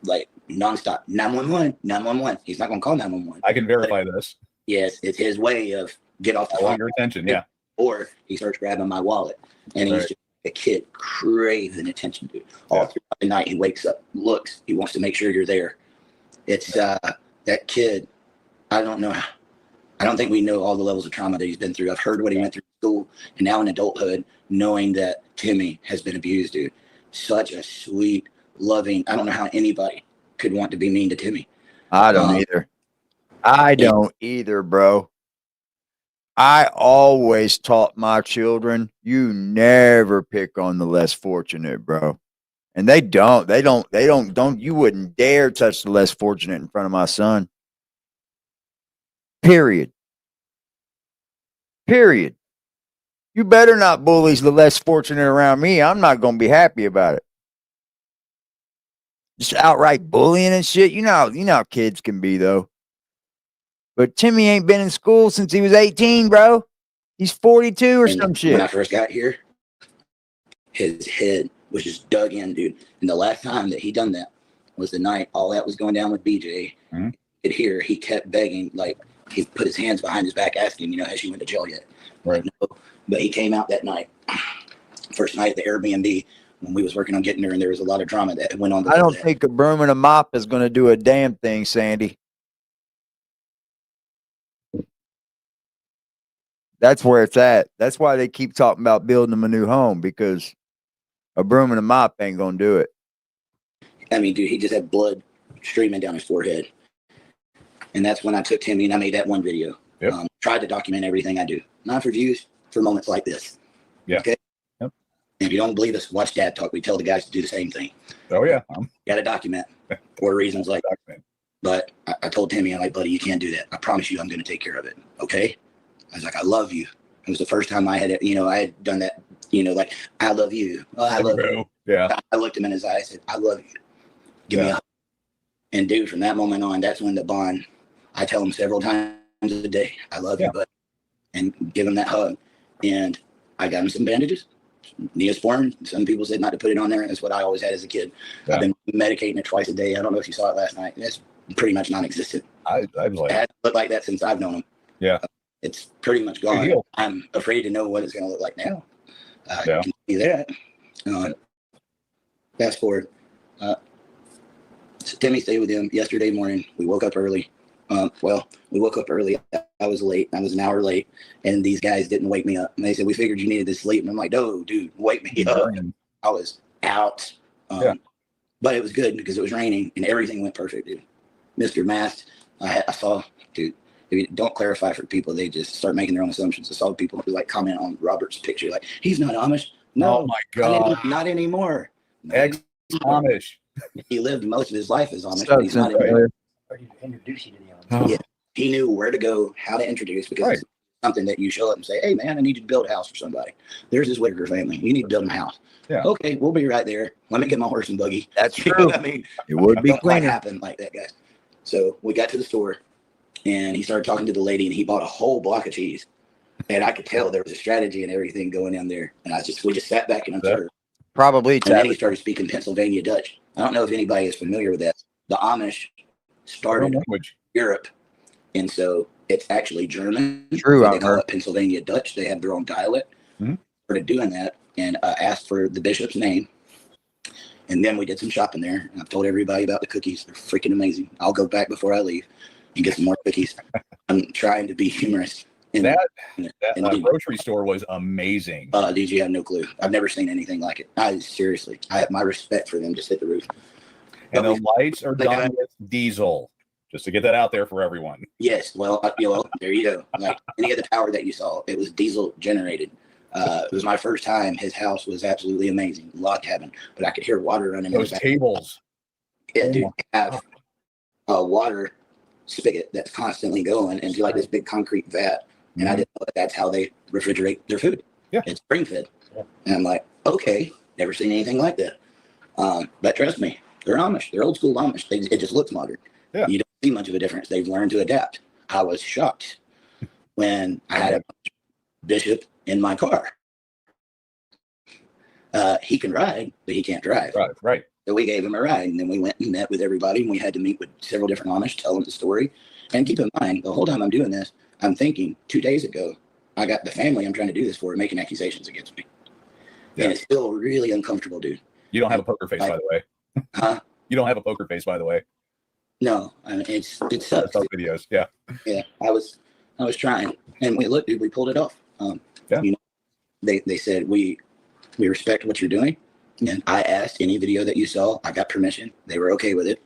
like nonstop, 911, 911. He's not going to call 911. I can verify this. Yes, it's his way of get off the I want phone. your attention, yeah. Or he starts grabbing my wallet, and he's just a kid craving attention, dude. All throughout the night, he wakes up, looks, he wants to make sure you're there. It's that kid. I don't know. I don't think we know all the levels of trauma that he's been through. I've heard what he went through in school, and now in adulthood, knowing that Timmy has been abused, dude. Such a sweet, loving. I don't know how anybody could want to be mean to Timmy. I don't either. I don't either, bro. I always taught my children, you never pick on the less fortunate, bro. And they don't, you wouldn't dare touch the less fortunate in front of my son. Period. You better not bully the less fortunate around me. I'm not going to be happy about it. Just outright bullying and shit. You know how kids can be, though. But Timmy ain't been in school since he was 18, bro. He's 42 or some shit. When I first got here, his head was just dug in, dude. And the last time that he done that was the night all that was going down with BJ. Mm-hmm. You could hear he kept begging, like he put his hands behind his back asking, has she went to jail yet? Right. No. But he came out that night, first night at the Airbnb when we was working on getting her, and there was a lot of drama that went on. I don't think a broom and a mop is going to do a damn thing, Sandy. That's where it's at. That's why they keep talking about building him a new home, because a broom and a mop ain't going to do it. I mean, dude, he just had blood streaming down his forehead. And that's when I took Timmy and I made that one video. Yep. Tried to document everything I do. Not for views, for moments like this. Yeah. Okay. Yep. And if you don't believe us, watch Dad Talk. We tell the guys to do the same thing. Oh, yeah. Got to document for reasons like that. But I told Timmy, I'm like, buddy, you can't do that. I promise you I'm going to take care of it. Okay. I was like, I love you. It was the first time I had, I had done that, like, I love you. Oh, I love you. Yeah. I looked him in his eye. I said, I love you. Give me a hug. And dude, from that moment on, that's when the bond, I tell him several times a day, I love you, buddy. And give him that hug. And I got him some bandages, Neosporin. Some people said not to put it on there. That's what I always had as a kid. I've been medicating it twice a day. I don't know if you saw it last night. It's pretty much non-existent. I was like, it hasn't looked like that since I've known him. Yeah. It's pretty much gone. I'm afraid to know what it's going to look like now. You can see that. fast forward. So Timmy stayed with him yesterday morning. We woke up early. We woke up early. I was late. I was an hour late, and these guys didn't wake me up. And they said, we figured you needed to sleep. And I'm like, no, dude, wake me up. I was out. But it was good because it was raining, and everything went perfect, dude. Mr. Mask, I saw, dude, if you don't clarify for people, they just start making their own assumptions. I saw people who like comment on Robert's picture, like, he's not Amish. No, oh my God. Not anymore. Ex-Amish. He lived most of his life as Amish, but he's not anymore. Introduce you to the Amish. Yeah, he knew where to go, how to introduce, because it's something that you show up and say, hey, man, I need you to build a house for somebody. There's this Whitaker family. You need to build them a house. Yeah. Okay, we'll be right there. Let me get my horse and buggy. That's You know true. what I mean? It would be Don't quite cleaner. happen like that, guys. So we got to the store, and he started talking to the lady, and he bought a whole block of cheese. And I could tell there was a strategy and everything going in there. And we just sat back and observed. Probably. And then he started speaking Pennsylvania Dutch. I don't know if anybody is familiar with that. The Amish started in Europe, and so it's actually German. True. They call it Pennsylvania Dutch. They have their own dialect. Started doing that, and asked for the bishop's name. And then we did some shopping there. And I've told everybody about the cookies. They're freaking amazing. I'll go back before I leave and get some more cookies. I'm trying to be humorous. That grocery store was amazing. Dude, you have no clue. I've never seen anything like it. Seriously, I have my respect for them. Just hit the roof. And the lights are done with diesel. Just to get that out there for everyone. Yes. Well, there you go. Like any of the power that you saw, it was diesel generated. It was my first time. His house was absolutely amazing. Log cabin, but I could hear water running. Those tables. Yeah, dude. Have a water spigot that's constantly going into like this big concrete vat. And I didn't know that's how they refrigerate their food. Yeah. It's spring fed. And I'm like, okay, never seen anything like that. But trust me, they're Amish. They're old school Amish. It just looks modern. Yeah. You don't see much of a difference. They've learned to adapt. I was shocked when I had a bishop in my car. He can ride, but he can't drive. Right. So we gave him a ride, and then we went and met with everybody, and we had to meet with several different Amish, tell them the story. And keep in mind, the whole time I'm doing this, I'm thinking 2 days ago, I got the family I'm trying to do this for making accusations against me. Yeah. And it's still really uncomfortable, dude. You don't have a poker face, by the way. Huh? You don't have a poker face, by the way. No, I mean, it sucks. Videos, yeah. Yeah, I was trying, and we looked, dude. We pulled it off. You know, they said we respect what you're doing, and I asked any video that you saw. I got permission. They were okay with it.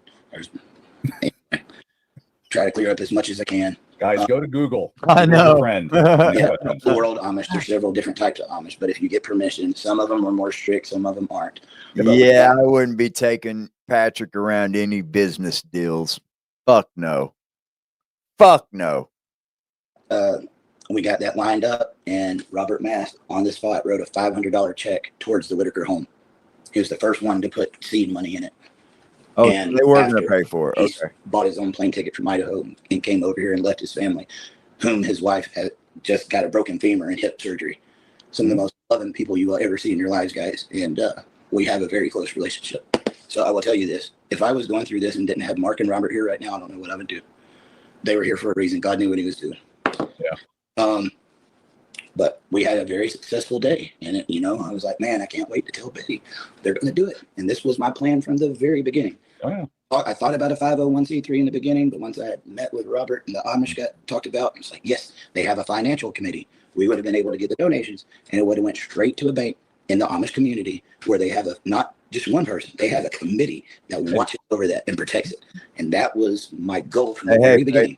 Try to clear up as much as I can. Guys, go to Google. I know. Friend. Yeah, the world Amish. There's several different types of Amish, but if you get permission, some of them are more strict, some of them aren't. Yeah, I wouldn't be taking Patrick around any business deals. Fuck no. Fuck no. We got that lined up, and Robert Mast on the spot wrote a $500 check towards the Whitaker home. He was the first one to put seed money in it. Oh, and they were going to pay for it. Okay. Bought his own plane ticket from Idaho and came over here and left his family, whom his wife had just got a broken femur and hip surgery. Some of the most loving people you will ever see in your lives, guys. And we have a very close relationship. So I will tell you this. If I was going through this and didn't have Mark and Robert here right now, I don't know what I would do. They were here for a reason. God knew what he was doing. Yeah. But we had a very successful day. And, I was like, man, I can't wait to tell Betty they're going to do it. And this was my plan from the very beginning. Oh, yeah. I thought about a 501c3 in the beginning, but once I had met with Robert and the Amish got talked about, it's like, yes, they have a financial committee. We would have been able to get the donations, and it would have went straight to a bank in the Amish community where they have not just one person, they have a committee that watches over that and protects it. And that was my goal from the very beginning.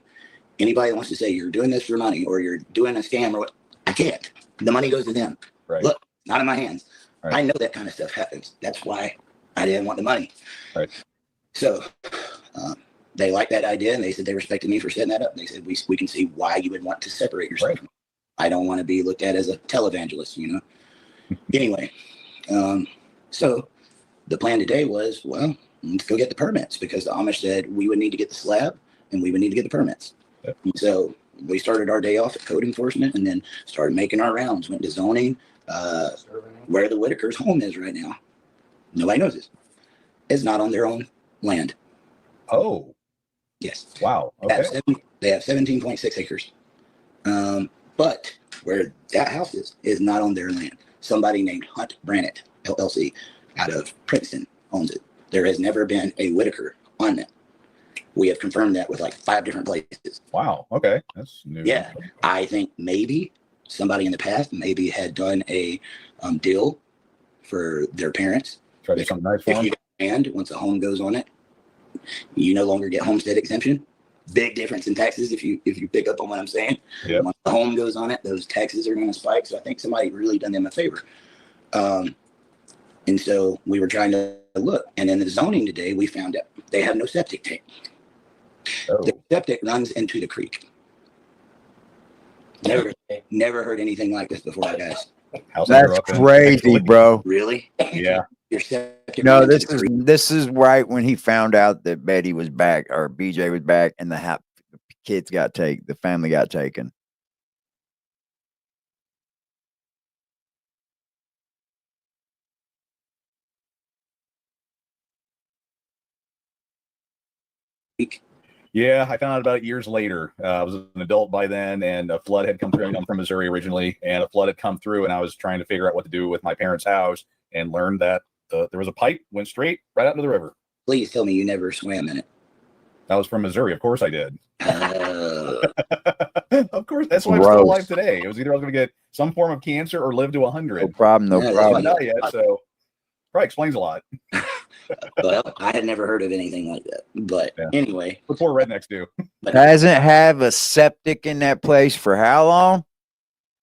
Anybody that wants to say you're doing this for money or you're doing a scam or what, I can't. The money goes to them. Right. Look, not in my hands. Right. I know that kind of stuff happens. That's why I didn't want the money. Right. So they liked that idea, and they said they respected me for setting that up. They said, we can see why you would want to separate yourself. Right. I don't want to be looked at as a televangelist, Anyway, so the plan today was, well, let's go get the permits, because the Amish said we would need to get the slab and we would need to get the permits. Yep. So we started our day off at code enforcement and then started making our rounds, went to zoning, where the Whitaker's home is right now. Nobody knows this. It's not on their own land. Oh. Yes. Wow. Okay. They have 17.6 acres. But where that house is not on their land. Somebody named Hunt Brannett, LLC, out of Princeton, owns it. There has never been a Whitaker on it. We have confirmed that with like 5 different places. Wow. Okay. That's new. Yeah. I think maybe somebody in the past maybe had done a deal for their parents. Try to do something nice for If them. you and once a home goes on it, you no longer get homestead exemption. Big difference in taxes if you pick up on what I'm saying. Yep. Once the home goes on it, those taxes are going to spike. So I think somebody really done them a favor. And so we were trying to look, and in the zoning today, we found out they have no septic tank. Oh. The septic runs into the creek. Never heard anything like this before, guys. House I grew That's up in, crazy, actually. bro. Really? Yeah. Your septic No, runs into the creek. this is right when he found out that Betty was back or BJ was back, and the kids got taken. The family got taken. Yeah, I found out about it years later. I was an adult by then, and a flood had come through. I'm from Missouri originally, and a flood had come through, and I was trying to figure out what to do with my parents' house, and learned that there was a pipe went straight right out into the river. Please tell me you never swam in it. I was from Missouri, of course I did. Uh, Of course, that's why I'm still alive today. It was either I was going to get some form of cancer or live to 100. No problem. No Yeah, I problem. haven't died yet, so probably explains a lot. well, I had never heard of anything like that. But Yeah. anyway, What poor rednecks do. but Hasn't have a septic in that place for how long?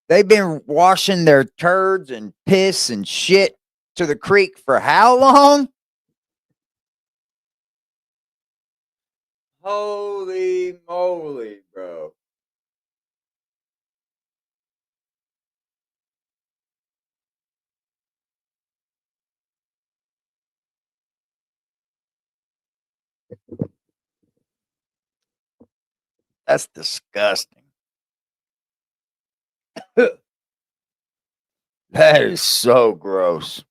They've been washing their turds and piss and shit to the creek for how long? Holy moly, bro. That's disgusting. That is so gross.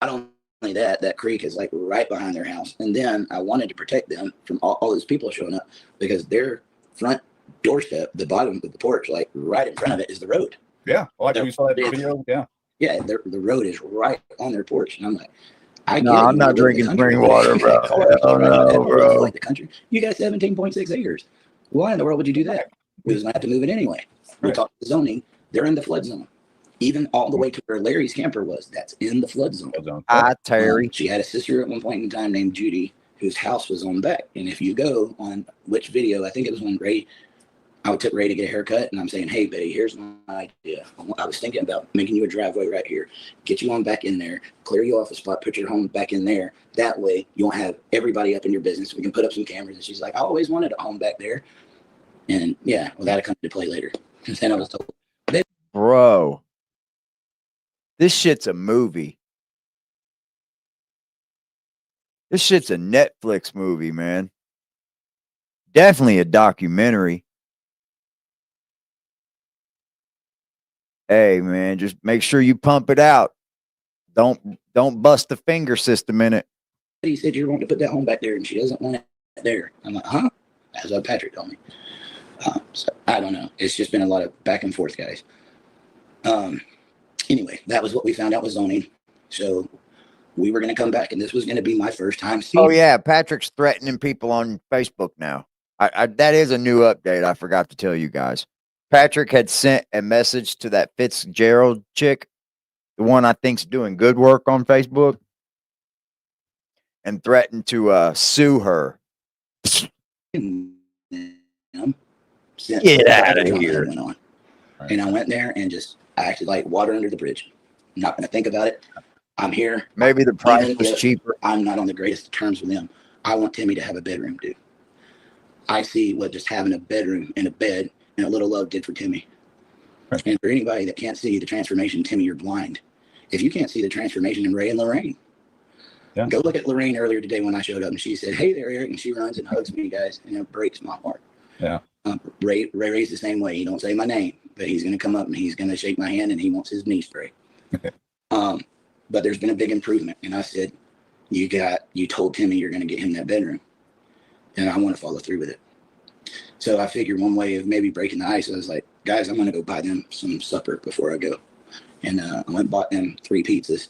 not only that creek is like right behind their house. And then I wanted to protect them from all those people showing up because their front doorstep, the bottom of the porch, like right in front of it is the road. Yeah. Well, actually, we saw that Yeah. video. Yeah. Yeah, the road is right on their porch. And I'm like, No, I'm not drinking spring water, bro. Hell no, bro. Like the country. You got 17.6 acres. Why in the world would you do that? We was going to have to move it anyway. We Right. talked to zoning. They're in the flood zone. Even all the way to where Larry's camper was, that's in the flood zone. Hi, Terry. She had a sister at one point in time named Judy, whose house was on back. And if you go on which video, I think it was when Ray, I took Ray to get a haircut, and I'm saying, hey, Betty, here's my idea. I was thinking about making you a driveway right here, get you on back in there, clear you off a spot, put your home back in there. That way, you won't have everybody up in your business. We can put up some cameras. And she's like, I always wanted a home back there. And yeah, well, that'll come into play later. And then I was told, Bro, this shit's a movie. This shit's a Netflix movie, man. Definitely a documentary. Hey, man, just make sure you pump it out. Don't bust the finger system in it. Betty said you're wanting to put that home back there, and she doesn't want it there. I'm like, huh? That's what Patrick told me. So I don't know. It's just been a lot of back and forth, guys. Anyway, that was what we found out with zoning. So we were going to come back, and this was going to be my first time seeing. Oh yeah, Patrick's threatening people on Facebook now. I that is a new update. I forgot to tell you guys. Patrick had sent a message to that Fitzgerald chick, the one I think's doing good work on Facebook, and threatened to sue her. Get outta here. Went on. And I went there and just acted like water under the bridge. I'm not going to think about it. I'm here. Maybe the price Even was if cheaper. I'm not on the greatest terms with them. I want Timmy to have a bedroom, dude. I see what just having a bedroom and a bed and a little love did for Timmy. Right. And for anybody that can't see the transformation, Timmy, you're blind. If you can't see the transformation in Ray and Lorraine, Yeah. go look at Lorraine earlier today when I showed up, and she said, "Hey there, Eric," and she runs and hugs me, guys, and it breaks my heart. Yeah. Ray's the same way. He don't say my name, but he's going to come up and he's going to shake my hand, and he wants his knee spray. But there's been a big improvement, and I said, you told Timmy you're going to get him that bedroom, and I want to follow through with it. So I figured one way of maybe breaking the ice, I was like, guys, I'm going to go buy them some supper before I go. And I went and bought them 3 pizzas.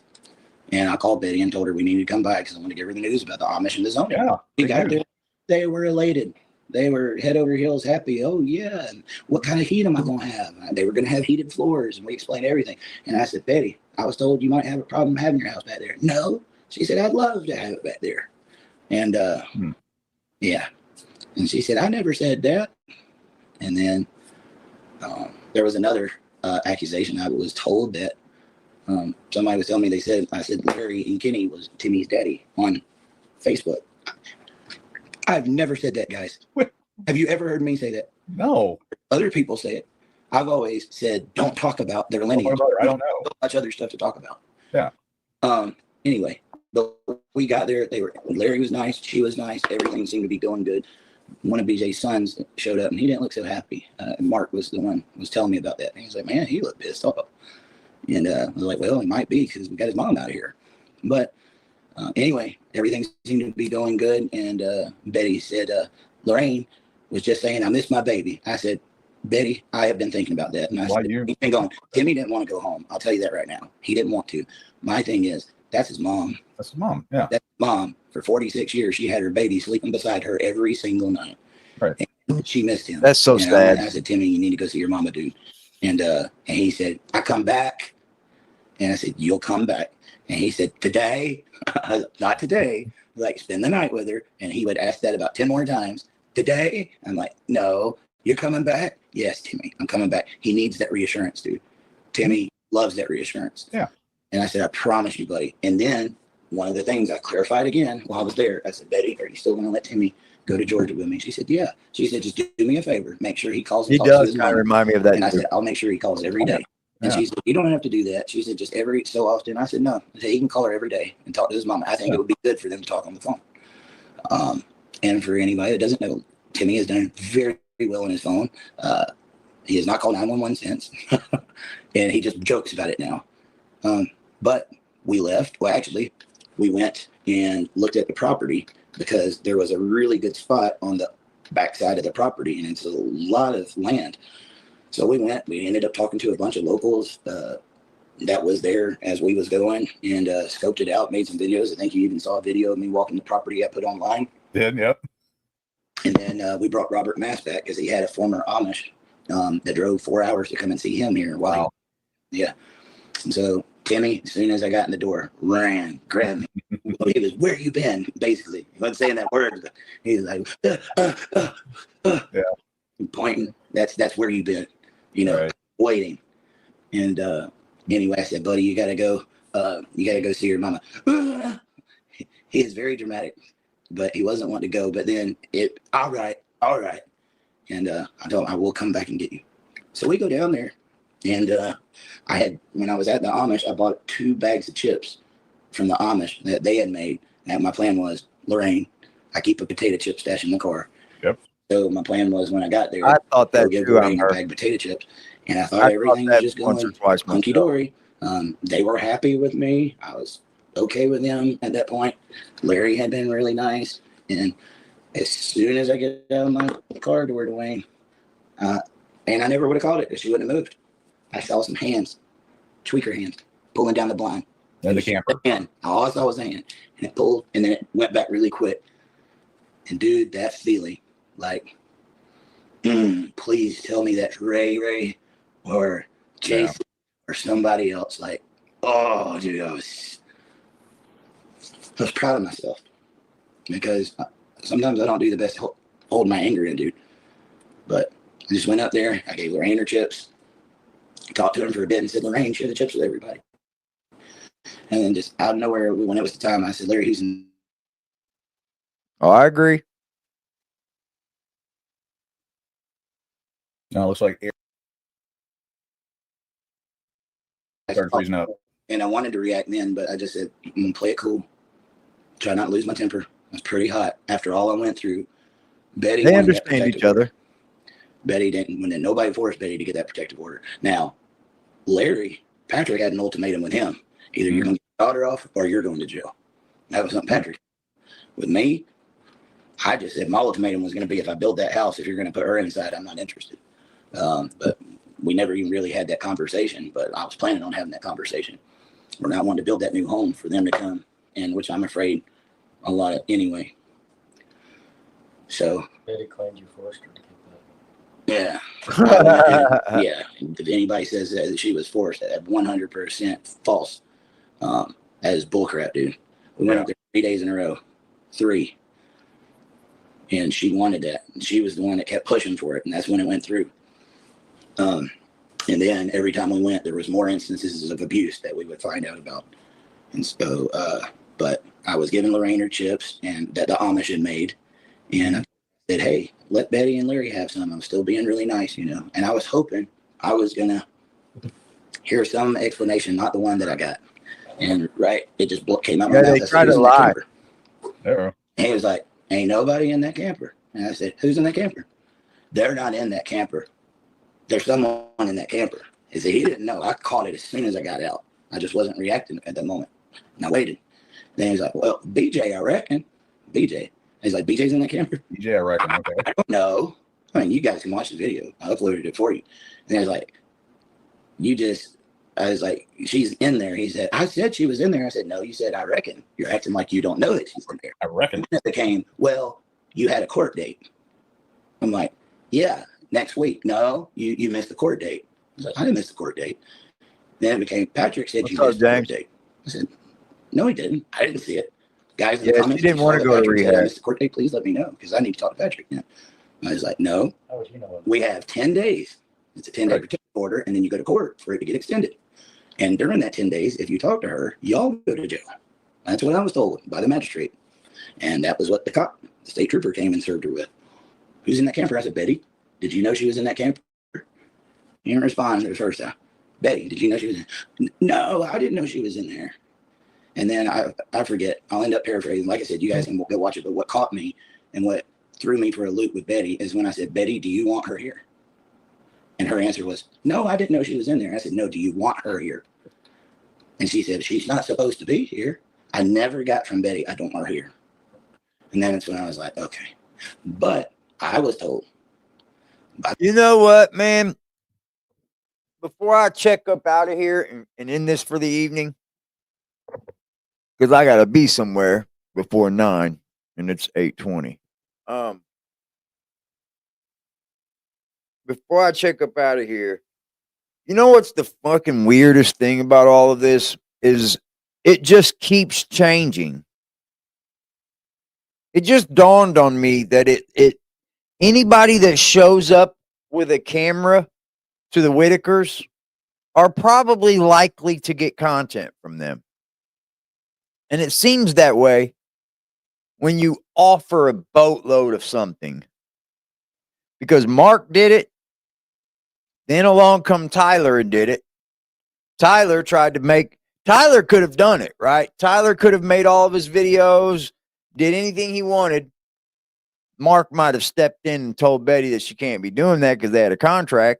And I called Betty and told her we needed to come by because I wanted to give her the news about the Amish and the zoning. Yeah, We got there. They were elated. They were head over heels happy. Oh, yeah. And what kind of heat am I going to have? They were going to have heated floors. And we explained everything. And I said, Betty, I was told you might have a problem having your house back there. No. She said, I'd love to have it back there. And yeah. And she said, I never said that. And then there was another accusation. I was told that somebody was telling me, I said Larry and Kenny was Timmy's daddy on Facebook. I've never said that, guys. Have you ever heard me say that? No. Other people say it. I've always said, don't talk about their lineage. I don't know. So much other stuff to talk about. Yeah. Anyway, we got there. Larry was nice. She was nice. Everything seemed to be going good. One of BJ's sons showed up and he didn't look so happy. Mark was the one who was telling me about that. And he was like, man, he looked pissed off. And I was like, well, he might be because we got his mom out of here. But anyway, everything seemed to be going good. And Betty said, Lorraine was just saying, I miss my baby. I said, Betty, I have been thinking about that. And I said, he's been going. Timmy didn't want to go home. I'll tell you that right now. He didn't want to. My thing is, that's his mom. That's his mom. Yeah. That's his mom. For 46 years, she had her baby sleeping beside her every single night. Right. And she missed him. That's so sad. I said, Timmy, you need to go see your mama, dude. And he said, I come back. And I said, you'll come back. And he said, today? Not today. Like, spend the night with her. And he would ask that about 10 more times. Today? I'm like, no. You're coming back? Yes, Timmy, I'm coming back. He needs that reassurance, dude. Timmy loves that reassurance. Yeah. And I said, I promise you, buddy. And then one of the things I clarified again while I was there, I said, Betty, are you still going to let Timmy go to Georgia with me? She said, yeah. She said, just do me a favor. Make sure he calls. He does kind of remind me of that. And I said, I'll make sure he calls every day. And she said, you don't have to do that. She said, just every so often. I said, no. I said, he can call her every day and talk to his mom. I think it would be good for them to talk on the phone. And for anybody that doesn't know, Timmy has done very well on his phone. He has not called 911 since. And he just jokes about it now. But we left. Well, actually, we went and looked at the property because there was a really good spot on the backside of the property. And it's a lot of land. So we went. We ended up talking to a bunch of locals that was there as we was going and scoped it out, made some videos. I think you even saw a video of me walking the property I put online. Did, yep. And then we brought Robert Mass back because he had a former Amish that drove 4 hours to come and see him here. Wow. Yeah. And so Timmy, as soon as I got in the door, ran, grabbed me. He was, where you been? Basically. He wasn't saying that word, but he's like, yeah. Pointing. That's where you been, you know, right. Waiting. And anyway, I said, buddy, you gotta go see your mama. He is very dramatic, but he wasn't wanting to go. But then all right. And I told him, I will come back and get you. So we go down there. And when I was at the Amish, I bought 2 bags of chips from the Amish that they had made. And my plan was, Lorraine, I keep a potato chip stash in the car. Yep. So my plan was when I got there, I thought that give too. Lorraine a bag of potato chips. And I thought everything was just going hunky dory. They were happy with me. I was okay with them at that point. Larry had been really nice. And as soon as I get out of my car door, Dwayne, and I never would have called it if she wouldn't have moved. I saw some hands, tweaker hands, pulling down the blind. And the camper. And all I saw was a hand. And it pulled, and then it went back really quick. And dude, that feeling, like, please tell me that's Ray, or Jason, or somebody else. Like, oh, dude, I was proud of myself. Because sometimes I don't do the best hold my anger in, dude. But I just went up there. I gave Lorraine her chips. Talked to him for a bit and said, Lorraine, share the chips with everybody. And then just out of nowhere, when it was the time, I said, Larry, who's in? Oh, I agree. No, it looks like air started freezing up. And I wanted to react then, but I just said, I'm going to play it cool. Try not to lose my temper. I was pretty hot after all I went through. Betty, they understand each other. Betty didn't, when nobody forced Betty to get that protective order. Now, Patrick had an ultimatum with him. Either you're going to get your daughter off or you're going to jail. That was something Patrick. With me, I just said my ultimatum was going to be if I build that house, if you're going to put her inside, I'm not interested. But we never even really had that conversation. But I was planning on having that conversation. We're not wanting to build that new home for them to come in, which I'm afraid a lot of anyway. So. Betty claimed you forced her to Yeah. Yeah. If anybody says that she was forced, that's 100% false. That is bullcrap, dude. We went up there 3 days in a row. 3. And she wanted that. And she was the one that kept pushing for it. And that's when it went through. And then every time we went, there was more instances of abuse that we would find out about. And so, but I was giving Lorraine her chips and that the Amish had made. And I said, hey, let Betty and Larry have some. I'm still being really nice, you know. And I was hoping I was going to hear some explanation, not the one that I got. And right, it just came out of my mouth. They tried to lie. And he was like, ain't nobody in that camper. And I said, who's in that camper? They're not in that camper. There's someone in that camper. He said, he didn't know. I caught it as soon as I got out. I just wasn't reacting at that moment. And I waited. Then he's like, well, BJ, I reckon. BJ. He's like, BJ's in that camper? BJ, I reckon. Okay. I don't know. I mean, you guys can watch the video. I uploaded it for you. And I was like, I was like, she's in there. He said, I said she was in there. I said, no, you said, I reckon. You're acting like you don't know that she's in there. I reckon. And it became, well, you had a court date. I'm like, yeah, next week. No, you missed the court date. I was like, I didn't miss the court date. Then it became, Patrick said you missed the court date. I said, no, he didn't. I didn't see it. Guys in the comments, she didn't want to go to rehab. I missed the court date. Please let me know because I need to talk to Patrick now. I was like, no, we have 10 days. It's a 10-day protection order, and then you go to court for it to get extended. And during that 10 days, if you talk to her, y'all go to jail. That's what I was told by the magistrate. And that was what the state trooper came and served her with. Who's in that camper? I said, Betty, did you know she was in that camper? You didn't respond the first time. Betty, did you know she was in? No, I didn't know she was in there. And then I forget. I'll end up paraphrasing. Like I said, you guys can go watch it. But what caught me and what threw me for a loop with Betty is when I said, Betty, do you want her here? And her answer was, no, I didn't know she was in there. I said, no, do you want her here? And she said, she's not supposed to be here. I never got from Betty, I don't want her here. And then it's when I was like, okay. But I was told. You know what, man? Before I check up out of here and end this for the evening, because I got to be somewhere before 9, and it's 8:20. Before I check up out of here, you know what's the fucking weirdest thing about all of this is it just keeps changing. It just dawned on me that anybody that shows up with a camera to the Whitakers are probably likely to get content from them. And it seems that way when you offer a boatload of something. Because Mark did it. Then along come Tyler and did it. Tyler could have done it, right? Tyler could have made all of his videos, did anything he wanted. Mark might have stepped in and told Betty that she can't be doing that because they had a contract.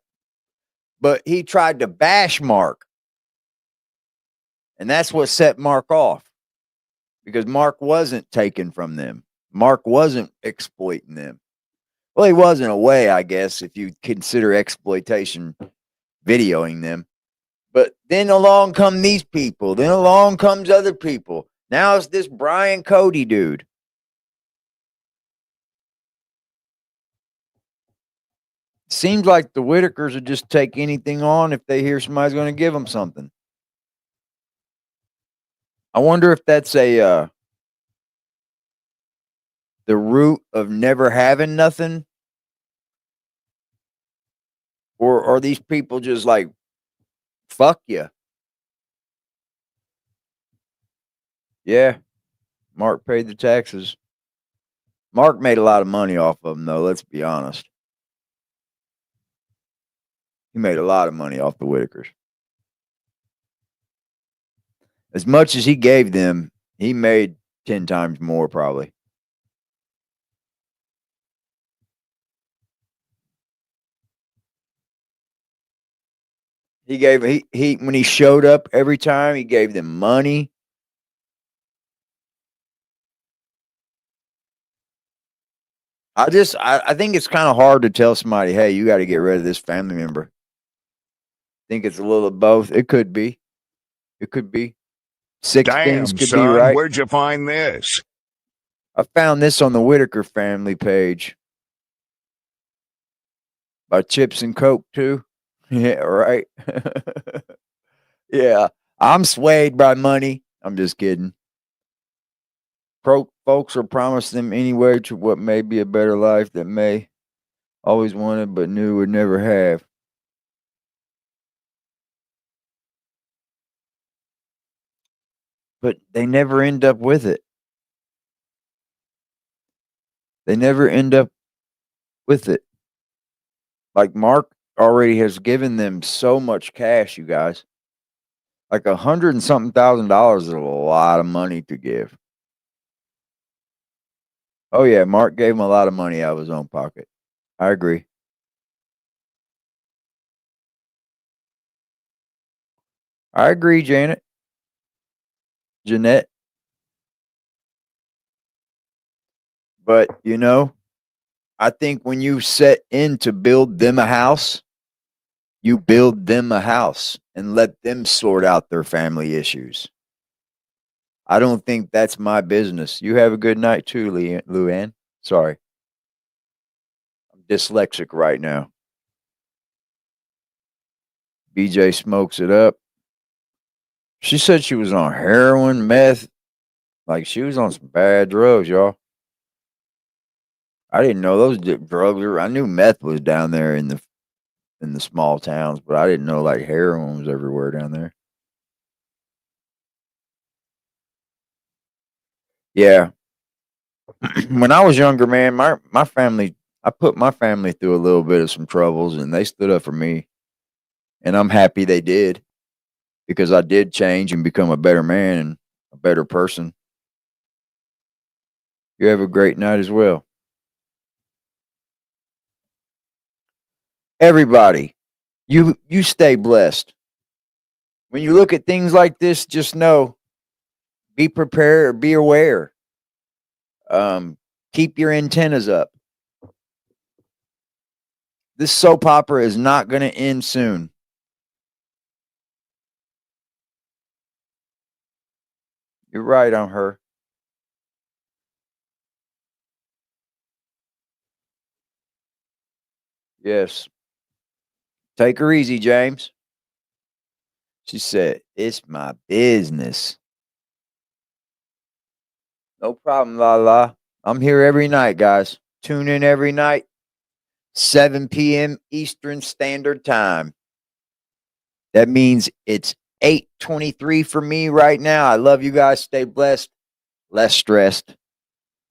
But he tried to bash Mark. And that's what set Mark off. Because Mark wasn't taken from them. Mark wasn't exploiting them. Well, he was in a way, I guess, if you consider exploitation videoing them. But then along come these people. Then along comes other people. Now it's this Brian Cody dude. Seems like the Whitakers would just take anything on if they hear somebody's going to give them something. I wonder if that's the root of never having nothing, or are these people just like, fuck you? Yeah, Mark paid the taxes. Mark made a lot of money off of them, though. Let's be honest. He made a lot of money off the Whitakers. As much as he gave them, he made 10 times more, probably. He when he showed up every time, he gave them money. I think it's kind of hard to tell somebody, hey, you got to get rid of this family member. Think it's a little of both. It could be. It could be. Six things Damn, could be son, right. where'd you find this? I found this on the Whitaker family page by Chips and Coke too. Yeah, right. Yeah, I'm swayed by money. I'm just kidding. Folks are promised them anyway to what may be a better life that may always wanted but knew would never have. But they never end up with it. They never end up with it. Like Mark already has given them so much cash, you guys. Like $100 and something $1,000 is a lot of money to give. Oh yeah, Mark gave him a lot of money out of his own pocket. I agree. I agree, Jeanette. But you know, I think when you set in to build them a house, you build them a house and let them sort out their family issues. I don't think that's my business. You have a good night too, Luann. Sorry. I'm dyslexic right now. BJ smokes it up. She said she was on heroin, meth. Like she was on some bad drugs, y'all. I didn't know those drugs were. I knew meth was down there in the small towns, but I didn't know like heroin was everywhere down there. Yeah. When I was younger, man, my family, I put my family through a little bit of some troubles, and they stood up for me, and I'm happy they did because I did change and become a better man and a better person. You have a great night as well. Everybody, you stay blessed. When you look at things like this, just know, be prepared or be aware. Keep your antennas up. This soap opera is not going to end soon. You're right on her. Yes. Take her easy, James. She said, it's my business. No problem, La La. I'm here every night, guys. Tune in every night, 7 p.m. Eastern Standard Time. That means it's 8:23 for me right now. I love you guys. Stay blessed, less stressed,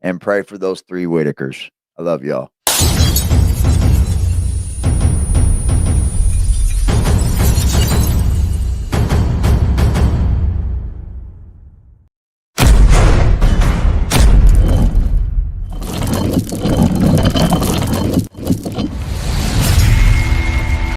and pray for those 3 Whitakers. I love y'all.